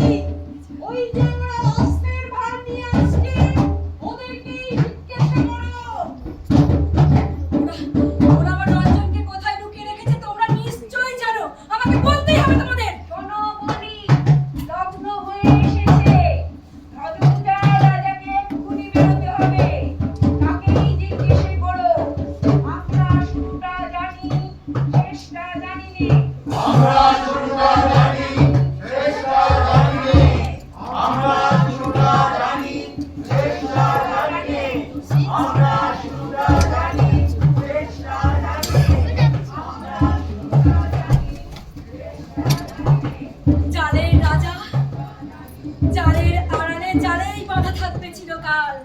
ওই যে ওরা অস্ত্রের ভার নিয়ে আসছে, ওদেরকেই জিজ্ঞাসা করো। ওরা আমার রঞ্জনকে কোথায় লুকিয়ে রেখেছে তোমরা নিশ্চয়ই জানো। আমাকে বলতেই হবে তোমাদের। শোনো বলি, লগ্ন হয়ে এসেছে। ধনঞ্জা রাজাকে এক্ষুনি বেরোতে হবে। তাকেই জিজ্ঞেস করো। আমরা শুরুটা জানি, শেষটা জানি নে। জালের রাজা, জালের আড়ালে জালেই বাঁধা থাকবে চিরকাল।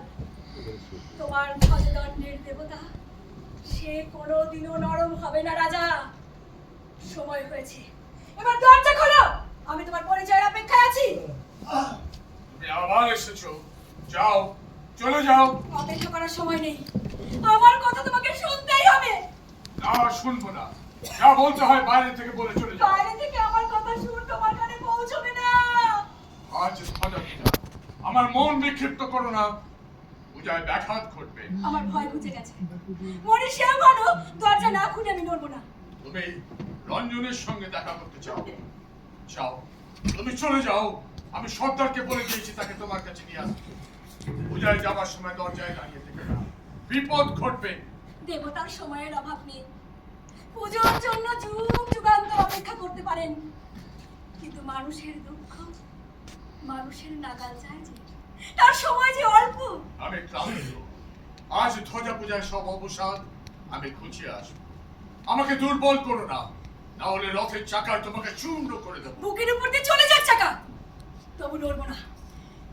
তোমার ভজদণ্ডের দেবতা সে কোনোদিনও নরম হবে না রাজা। সময় হয়েছে, এবার দরজা খোলো। আমি তোমার পরিচয়ের অপেক্ষায় আছি। তুমি আবার এসেছো, যাও, চলে যাও। অপেক্ষা করার সময় নেই, আমার কথা তোমাকে শুনতেই হবে। না, শুনবো না। যা বলতে হয় বাইরে থেকে বলে চলে যাও। বাইরে থেকে আমার কথা শুন তোমার কানে পৌঁছবে না। আজ ধ্বজা পূজা, আমার মন বিক্ষিপ্ত করো না। পূজায় ব্যাঘাত ঘটবে। আমার ভয় ঘুচে গেছে। মনে সেও ভালো, দরজা না খুলে আমি নড়বো না। তুমি রঞ্জনের সঙ্গে দেখা করতে চাও, যাও, তুমি চলে যাও। আমি সর্দারকে বলে দিয়েছি তাকে তোমার কাছে নিয়ে আসতে। পূজায় যাবার সময় দরজায় দাঁড়িয়ে থেকে না, বিপদ ঘটবে। দেবতার সময়ের অভাব নেই। পুজোর জন্য যুগ যুগান্তর অপেক্ষা করতে পারেন, কিন্তু মানুষের দুঃখ মানুষের নাগাল যায় যে, তার সময় যে অল্প। আমি ক্লান্ত। আজ ধ্বজা পূজায় সব অবসাদ আমি খুঁজে আসবো। আমাকে দুর্বল করো না, না হলে রথের চাকায় তোমাকে চূর্ণ করে দেবো। বুকের উপর দিয়ে চলে যাক চাকা, তবু নড়বো না।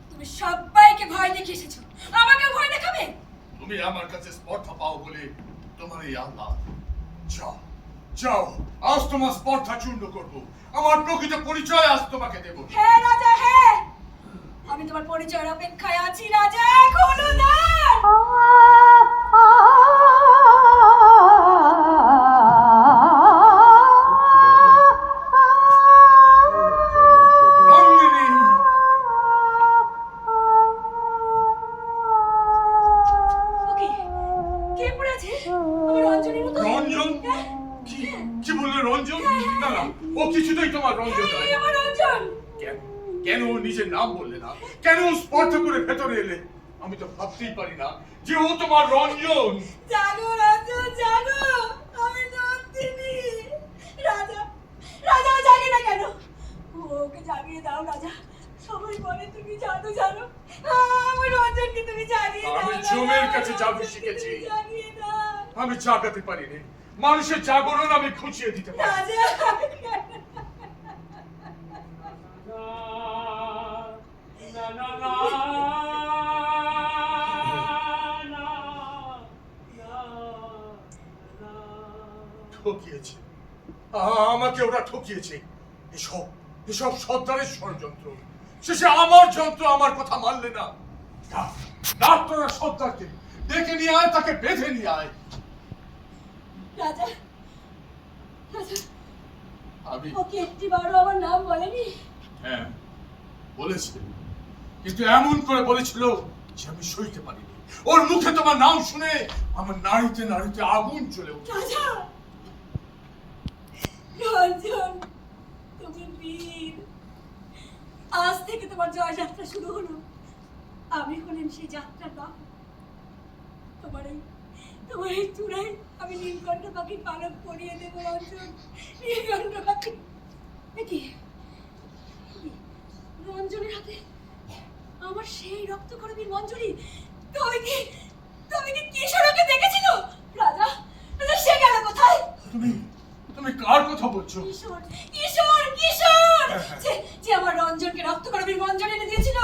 তুমি সবাইকে ভয় দেখিয়ে এসেছো, আমাকে ভয় দেখাবে? তুমি আমার কাছে স্পর্ধা পাও বলে তোমার এই আল্লাহ। যাও, যাও, আজ তোমার স্পর্ধা চূর্ণ করবো। আমার প্রকৃত পরিচয় আজ তোমাকে দেবো। হ্যাঁ রাজা, হ্যাঁ, আমি তোমার পরিচয়ের অপেক্ষায় আছি রাজা। খোলো দ্বার। রঙ্গিনী, ওকে, কে পড়েছে? আমার রঞ্জনের মতো। রঞ্জন? কি কি বললে রঞ্জন? না না, ও কিছুতেই তোমার রঞ্জন নয়। এই আমার রঞ্জন। কেন কেন ও নিজের নাম বললে না? কেন ও স্পর্ধা করে ভেতরে এলে? আমি তো ভাবতেই পারি না যে ও তোমার রঞ্জন। জানো রঞ্জন, জানো আমি নন্দিনী। রাজা, রাজা জানি না কেন, ওকে জাগিয়ে দাও রাজা। সবাই বলে তুমি জানো, জানো, আমার রঞ্জনকে তুমি জাগিয়ে দাও। আমি জমের কাছে জাদু শিখেছি। জাগিয়ে দাও আমি জাগাতে পারিনি, মানুষের জাগরণ আমি খুঁজিয়ে দিতে পারি। রাজা। না না না না না। ঠকিয়েছে, আমাকে ওরা ঠকিয়েছে। এসব এসব সর্দারের ষড়যন্ত্র। শেষে আমার যন্ত্র আমার কথা মানলে না। ডাক তোরা সর্দারকে, ডেকে নিয়ে আয়, তাকে বেঁধে নিয়ে আয়। রাজা, রাজা, আমি ওকে একটিবারও আমার নাম বলেনি? হ্যাঁ বলেছে, কিন্তু এমন করে বলেছিল যে আমি সইতে পারিনি। ওর মুখে তোমার নাম শুনে আমার নাড়িতে নাড়িতে আগুন চলে উঠে। রাজা, রঞ্জন, তুমি বীর। আজ থেকে তোমার জয়যাত্রা শুরু হলো। আমি হলেন সেই যাত্রার বাহক। তোমার এই চূড়ায় আমি নীলকণ্ঠ পাখির পালক পরিয়ে দেবো রঞ্জন। নীলকণ্ঠ পাখি। কি রঞ্জনের হাতে আমার সেই রক্ত করবি মঞ্জুরি। তুমি কি কিশোরকে দেখেছিল? রাজা, রাজা সে গেল কোথায়? তুমি তুমি কার কথা বলছো? কিশোর, কিশোর কিশোর যে যে আমার রঞ্জনকে রক্তকরবীর মঞ্জন এনে দিয়েছিল।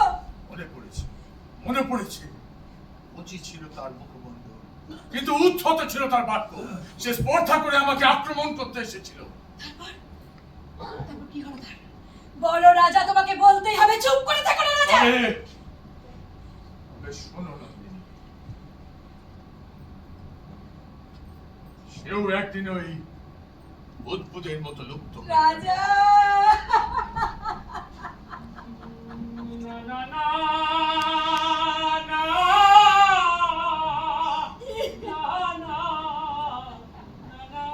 মনে পড়েছে উচিত ছিল তার মুখবন্ধ, কিন্তু উদ্ধত ছিল তার বাক্য। সে স্পর্ধা করে আমাকে আক্রমণ করতে এসেছিল। তারপর কি হলো তার? বলো রাজা, তোমাকে বলতেই হবে, চুপ করে থাকো না রাজা। শোনো নন্দিনী, সেও একদিন ওই বুদবুদের মতো লুপ্ত হয়ে যাবে। রাজা না না না না না না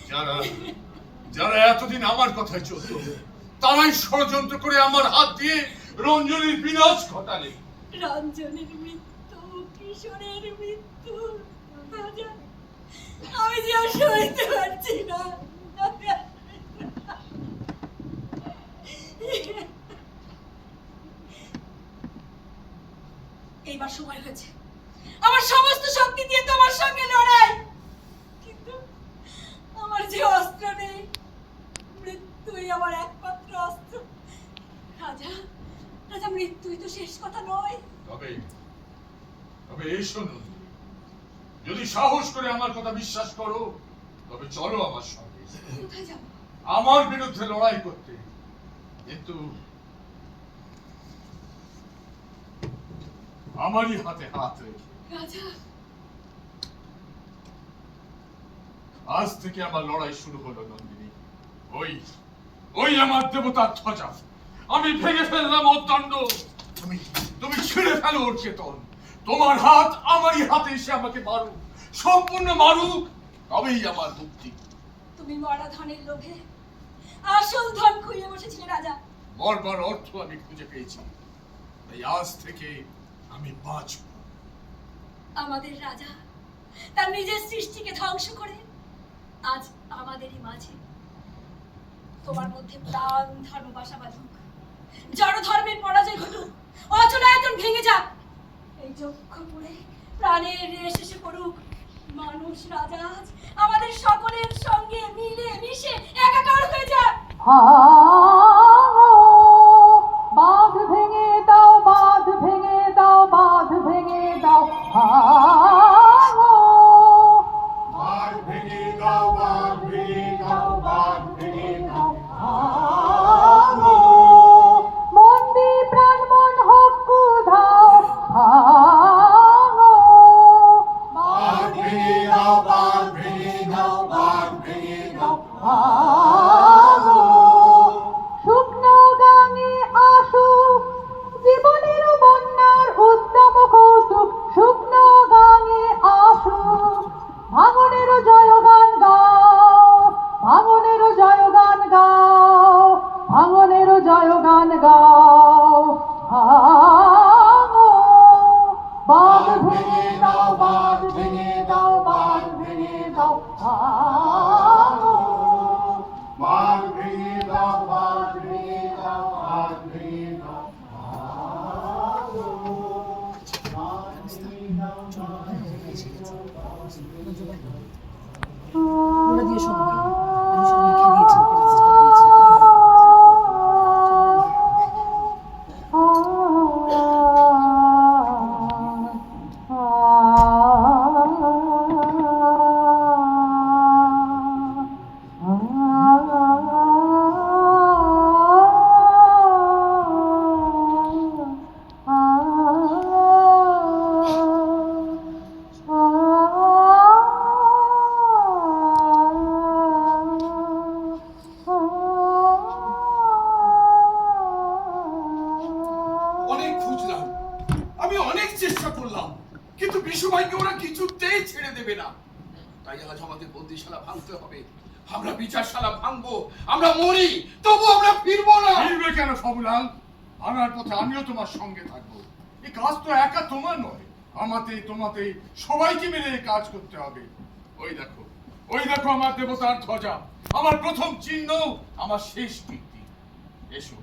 যারা যারা এতদিন আমার কথায় চলত, তারাই ষড়যন্ত্র করে আমার হাত দিয়ে রঞ্জনের বিনাশ ঘটালে। রঞ্জনের মৃত্যু, কিশোরের মৃত্যু, রাজা আমি যে আর সইতে পারছি না। এইবার সময় হয়েছে আমার সমস্ত শক্তি দিয়ে তোমার সঙ্গে লড়াই, কিন্তু আমার যে অস্ত্র নেই, মৃত্যুই আমার একমাত্র অস্ত্র। রাজা রাজা, মৃত্যুই তো শেষ কথা নয়। তবে তবে এসো নন্দিনী, যদি সাহস করে আমার কথা বিশ্বাস করো, তবে চলো আমার সঙ্গে কোথায় যাবো? আমার বিরুদ্ধে লড়াই করতে। কিন্তু আমারই হাতে হাত রেখে। রাজা আজ থেকে আমার লড়াই শুরু হলো নন্দিনী। ওই ওই আমার দেবতার ধ্বজা আমি ভেঙে ফেললাম ওর দণ্ড। তুমি তুমি ছিঁড়ে ফেলো ওর চেতন। তোমার হাত আমারই হাতে এসে আমাকে মারুক, সম্পূর্ণ মারুক, তবেই আমার মুক্তি। তুমি মরা ধনের লোভে আসল ধন খুইয়ে বসেছিলে রাজা। মরবার অর্থ আমি খুঁজে পেয়েছি, তাই আজ থেকে আমি বাঁচব। আমাদের রাজা তার নিজের সৃষ্টিকে ধ্বংস করে আজ আমাদেরই মাঝে। তোমার মধ্যে প্রাণ ধর্ম বাসা বাঁধুক, জড় ধর্মের পরাজয় ঘটুক, অচলায়তন ভেঙে যাক, এই যক্ষ পড়ে প্রাণের রেশ এসে পড়ুক। মানুষ রাজা আজ আমাদের সকলের সঙ্গে মিলে মিশে একাকার হয়ে যাক। বাঁধ ভেঙে দাও, বাঁধ ভেঙে দাও, বাঁধ ভেঙে দাও। বাঁধ ভেঙে দাও, বাঁধ ভেঙে দাও, বাঁধ ভেঙে দাও। বন্দি প্রাণ মন হোক উধাও। বাঁধ ভেঙে দাও, বাঁধ ভেঙে দাও, বাঁধ ভেঙে দাও। শুকনো গাঙে আসুক জীবনের বন্যার উদ্যম কৌতুক। শুকনো গাঙে আসুক, ভাঙনের জয়গান গাও, ভাঙনের জয়গান গাও, ভাঙনের জয়গান গাও। বাঁধ ভেঙে দাও, বাঁধ ভেঙে দাও, বাঁধ ভেঙে দাও। বাঁধ ভেঙে দাও, বাঁধ ভেঙে দাও, বাঁধ ভেঙে দাও। অনেক খুঁজলাম, আমি অনেক চেষ্টা করলাম, কিন্তু বিশুভাইকে ওরা কিছুতেই ছেড়ে দেবে না। তাই আজ আমাদের বন্দিশালা ভাঙতে হবে। আমরা বিচারশালা ভাঙবো, আমরা মরি তবু আমরা ফিরবো না। ফিরবে কেন সবুলাল? ভাঙার পথে আমিও তোমার সঙ্গে থাকবো। এই কাজ তো একা তোমার নয়, আমাতে তোমাতে সবাইকে মিলে এই কাজ করতে হবে। ওই দেখো আমার দেবতার ধ্বজা, আমার প্রথম চিহ্ন, আমার শেষ কীর্তি। এসো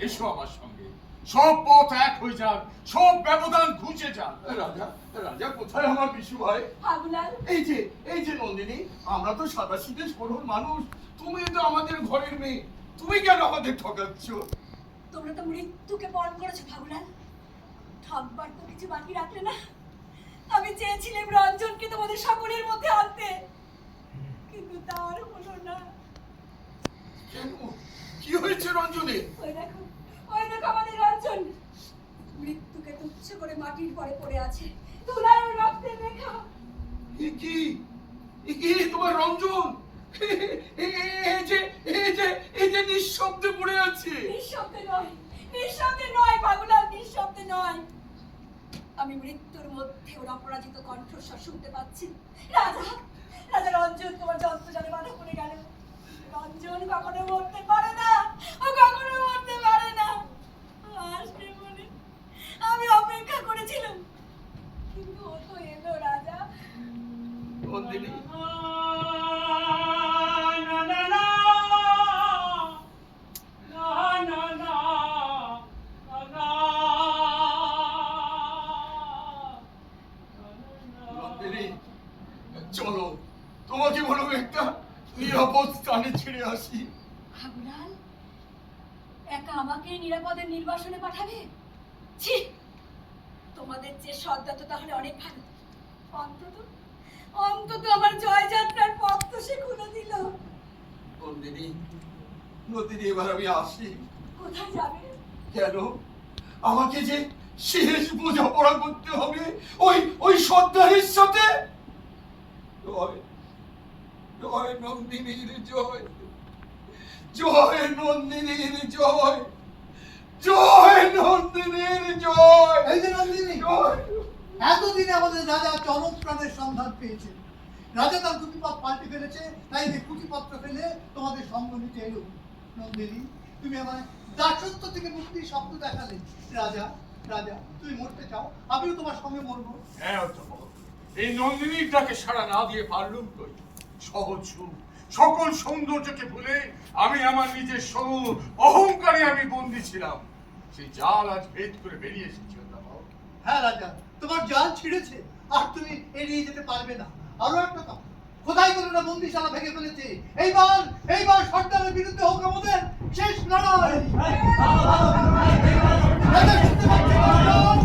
এসো আমার সঙ্গে, সব পথ এক হয়ে যাক, সব ব্যবধান ঘুচে যাক। রাজা, রাজা কোথায় আমার বিশু ভাই? হাগুলাল, এই যে নন্দিনী, আমরা তো সাদাসিধে সরল মানুষ, তুমি তো আমাদের ঘরের মেয়ে, তুমি কেন আমাদের ঠকাচ্ছ? তোমরা তো মৃত্যুকে বরণ করেছো ফাগুলাল। ঠকবার তো কিছু বাকি রাখলে না। আমি চেয়েছিলাম রঞ্জনকে তোমাদের সকলের মধ্যে আনতে, কিন্তু তার হলো না। কেন? কি হয়েছে রঞ্জনে? ওই দেখো আমাদের রঞ্জন মৃত্যুকে তুচ্ছ করে মাটির পরে পড়ে আছে, ধুলায় ওর রক্তের রেখা। এ কি তোমার রঞ্জন? এই যে নিঃশব্দে পড়ে আছে। নিঃশব্দে নয় ফাগুলাল, নিঃশব্দে নয়। আমি মৃত্যুর মধ্যে ওর অপরাজিত কণ্ঠস্বর শুনতে পাচ্ছি। রাজা রঞ্জন তোমার যন্ত্রজালে বাধা পড়ে গেল। রঞ্জন কখনো মরতে পারে না, ও কখনো মরতে পারে না। আসবে বলে আমি অপেক্ষা করেছিলাম, কিন্তু ও তো এলো রাজা। নন্দিনী, চলো তোমাকে বলো একটা নিরাপদ স্থানে ছেড়ে আসি। হাগুলাল, একা আমাকে নিরাপদে নির্বাসনে পাঠাবে? ছি, তোমাদের যে সদ্যত তাহলে অনেক ভালো। অন্তত আমার জয়যাত্রার পথ তো সে খুলে দিল। নন্দিনী, এবার আমি আসি। কোথায় যাবে? কেন আমাকে যে শেষ বোঝাপড়া করতে হবে ওই সর্দারের সাথে? জয় নন্দিনীর জয়, জয় নন্দিনীর জয়, জয় নন্দিনীর জয়। এই যে নন্দিনী, এতদিনে আমাদের রাজা চরম প্রাণের সন্ধান পেয়েছে। রাজা তার গতিপথ পাল্টে ফেলেছে, তাই এই কুটিপত্র ফেলে তোমাদের সঙ্গ নিতে এলো। নন্দিনী, তুমি আমার দাসত্ব থেকে মুক্তির স্বপ্ন দেখালে। রাজা, তুমি মরতে চাও, আমিও তোমার সঙ্গে মরবো। হ্যাঁ, এই নন্দিনীর ডাকে সাড়া না দিয়ে পারলুম কই? সহজ সুখ, সকল সৌন্দর্যকে ভুলে আমি আমার নিজের সরল অহংকারে আমি বন্দী ছিলাম। সেই জাল আজ ভেদ করে বেরিয়ে এসেছি। হ্যাঁ রাজা, তোমার জাল ছিঁড়েছে, আর তুমি এড়িয়ে যেতে পারবে না। আরো একটা কথা, খোদাই করে না বন্দিশালা ভেঙে ফেলেছে। এইবার সরকারের বিরুদ্ধে হোক আমাদের শেষ লড়াই। রাজা শুনতে পাচ্ছেন?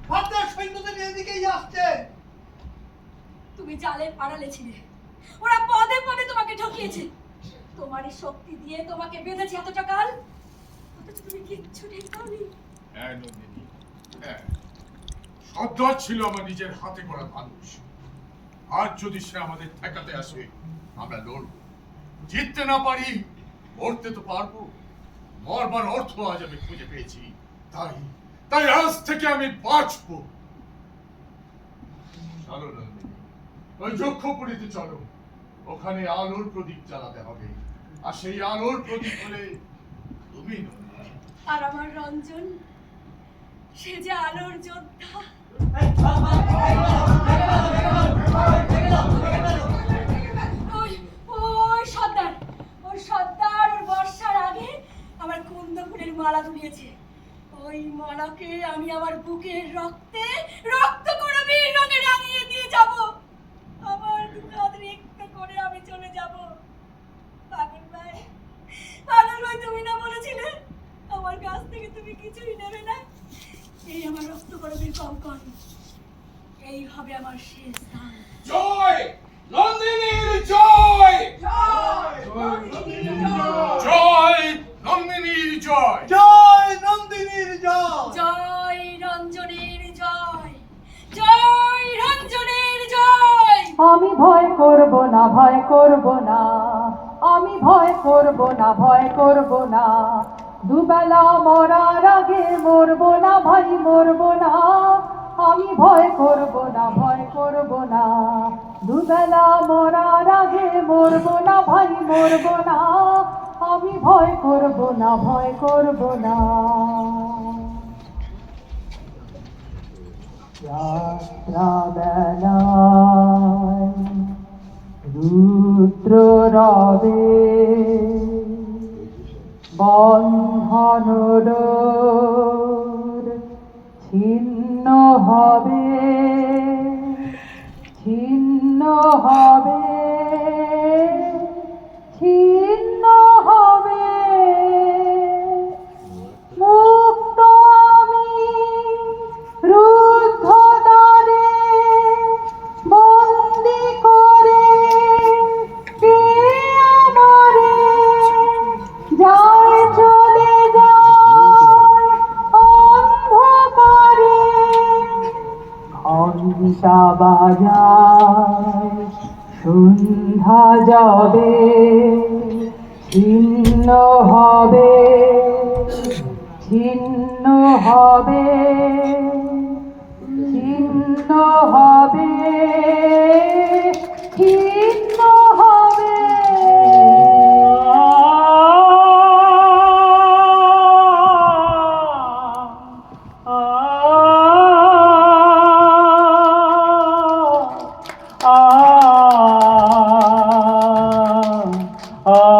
সরকার সৈন্যদের এদিকেই আসছে। তুমি জালের আড়ালে ছিলে, ওরা পদে পদে তোমাকে ঠকিয়েছে। তোমারই শক্তি দিয়ে তোমাকে বেঁধেছে এতটা কাল, অথচ তুমি কিচ্ছু ঠিক পাওনি। হ্যাঁ নন্দিনী, হ্যাঁ, সর্দার ছিল আমার নিজের হাতে গড়া মানুষ। আর যদি সে আমাদের ঠেকাতে আসে, আমরা লড়ব। জিততে না পারি, মরতে তো পারবো। মরবার অর্থ আজ আমি খুঁজে পেয়েছি, তাই আজ থেকে আমি বাঁচবো। চলো নন্দিনী, ওই যক্ষপুরীতে চলো। ওখানে আলোর প্রদীপ জ্বালাতে হবে, আর সেই আলোর প্রদীপ হলে তুমি নন্দিনী। আর আমার রঞ্জন, সে যে আলোর যোদ্ধা। ওই সর্দার ওর বর্ষার আগে আমার কুন্দ ফুলের মালা ধরিয়েছে। ওই মালাকে আমি আমার বুকের রক্ত করে বীর রঙে রাঙিয়ে দিয়ে যাব। আমার দুহাত রিক্ত করে আমি চলে যাব। পাগল ভাই, তুমি না বলেছিলে আমার কাছ থেকে তুমি কিছুই নেবে না? এই আমার রক্ত করবীর কঙ্কন, এই হবে আমার শেষ দান। জয় নন্দিনীর জয়, জয় নন্দিনীর জয়, জয় নন্দিনীর জয়, জয় রঞ্জনের জয়, জয় রঞ্জনের জয়। আমি ভয় করব না, ভয় করব না, আমি ভয় করব না, ভয় করব না। দুবেলা মরার আগে মরব না ভাই, মরব না। আমি ভয় করব না, ভয় করব না, দুবেলা মরার আগে মরব না ভাই, মরব না। আমি ভয় করব না, ভয় করব না। রাত্রাবেলায় রুদ্র রবে বন্ধন ডোর ছিন্ন হবে, ছিন্ন হবে, ছিন্ন হবে। মুক্ত আমি রুদ্ধ দ্বারে বন্দি করে কে আমারে যায় চলে যায় অন্ধকারে। ঘণ্টা বাজায় সন্ধ্যা যাবে, ছিন্ন হবে, ছিন্ন হবে, ছিন্ন হবে, ছিন্ন হবে। আ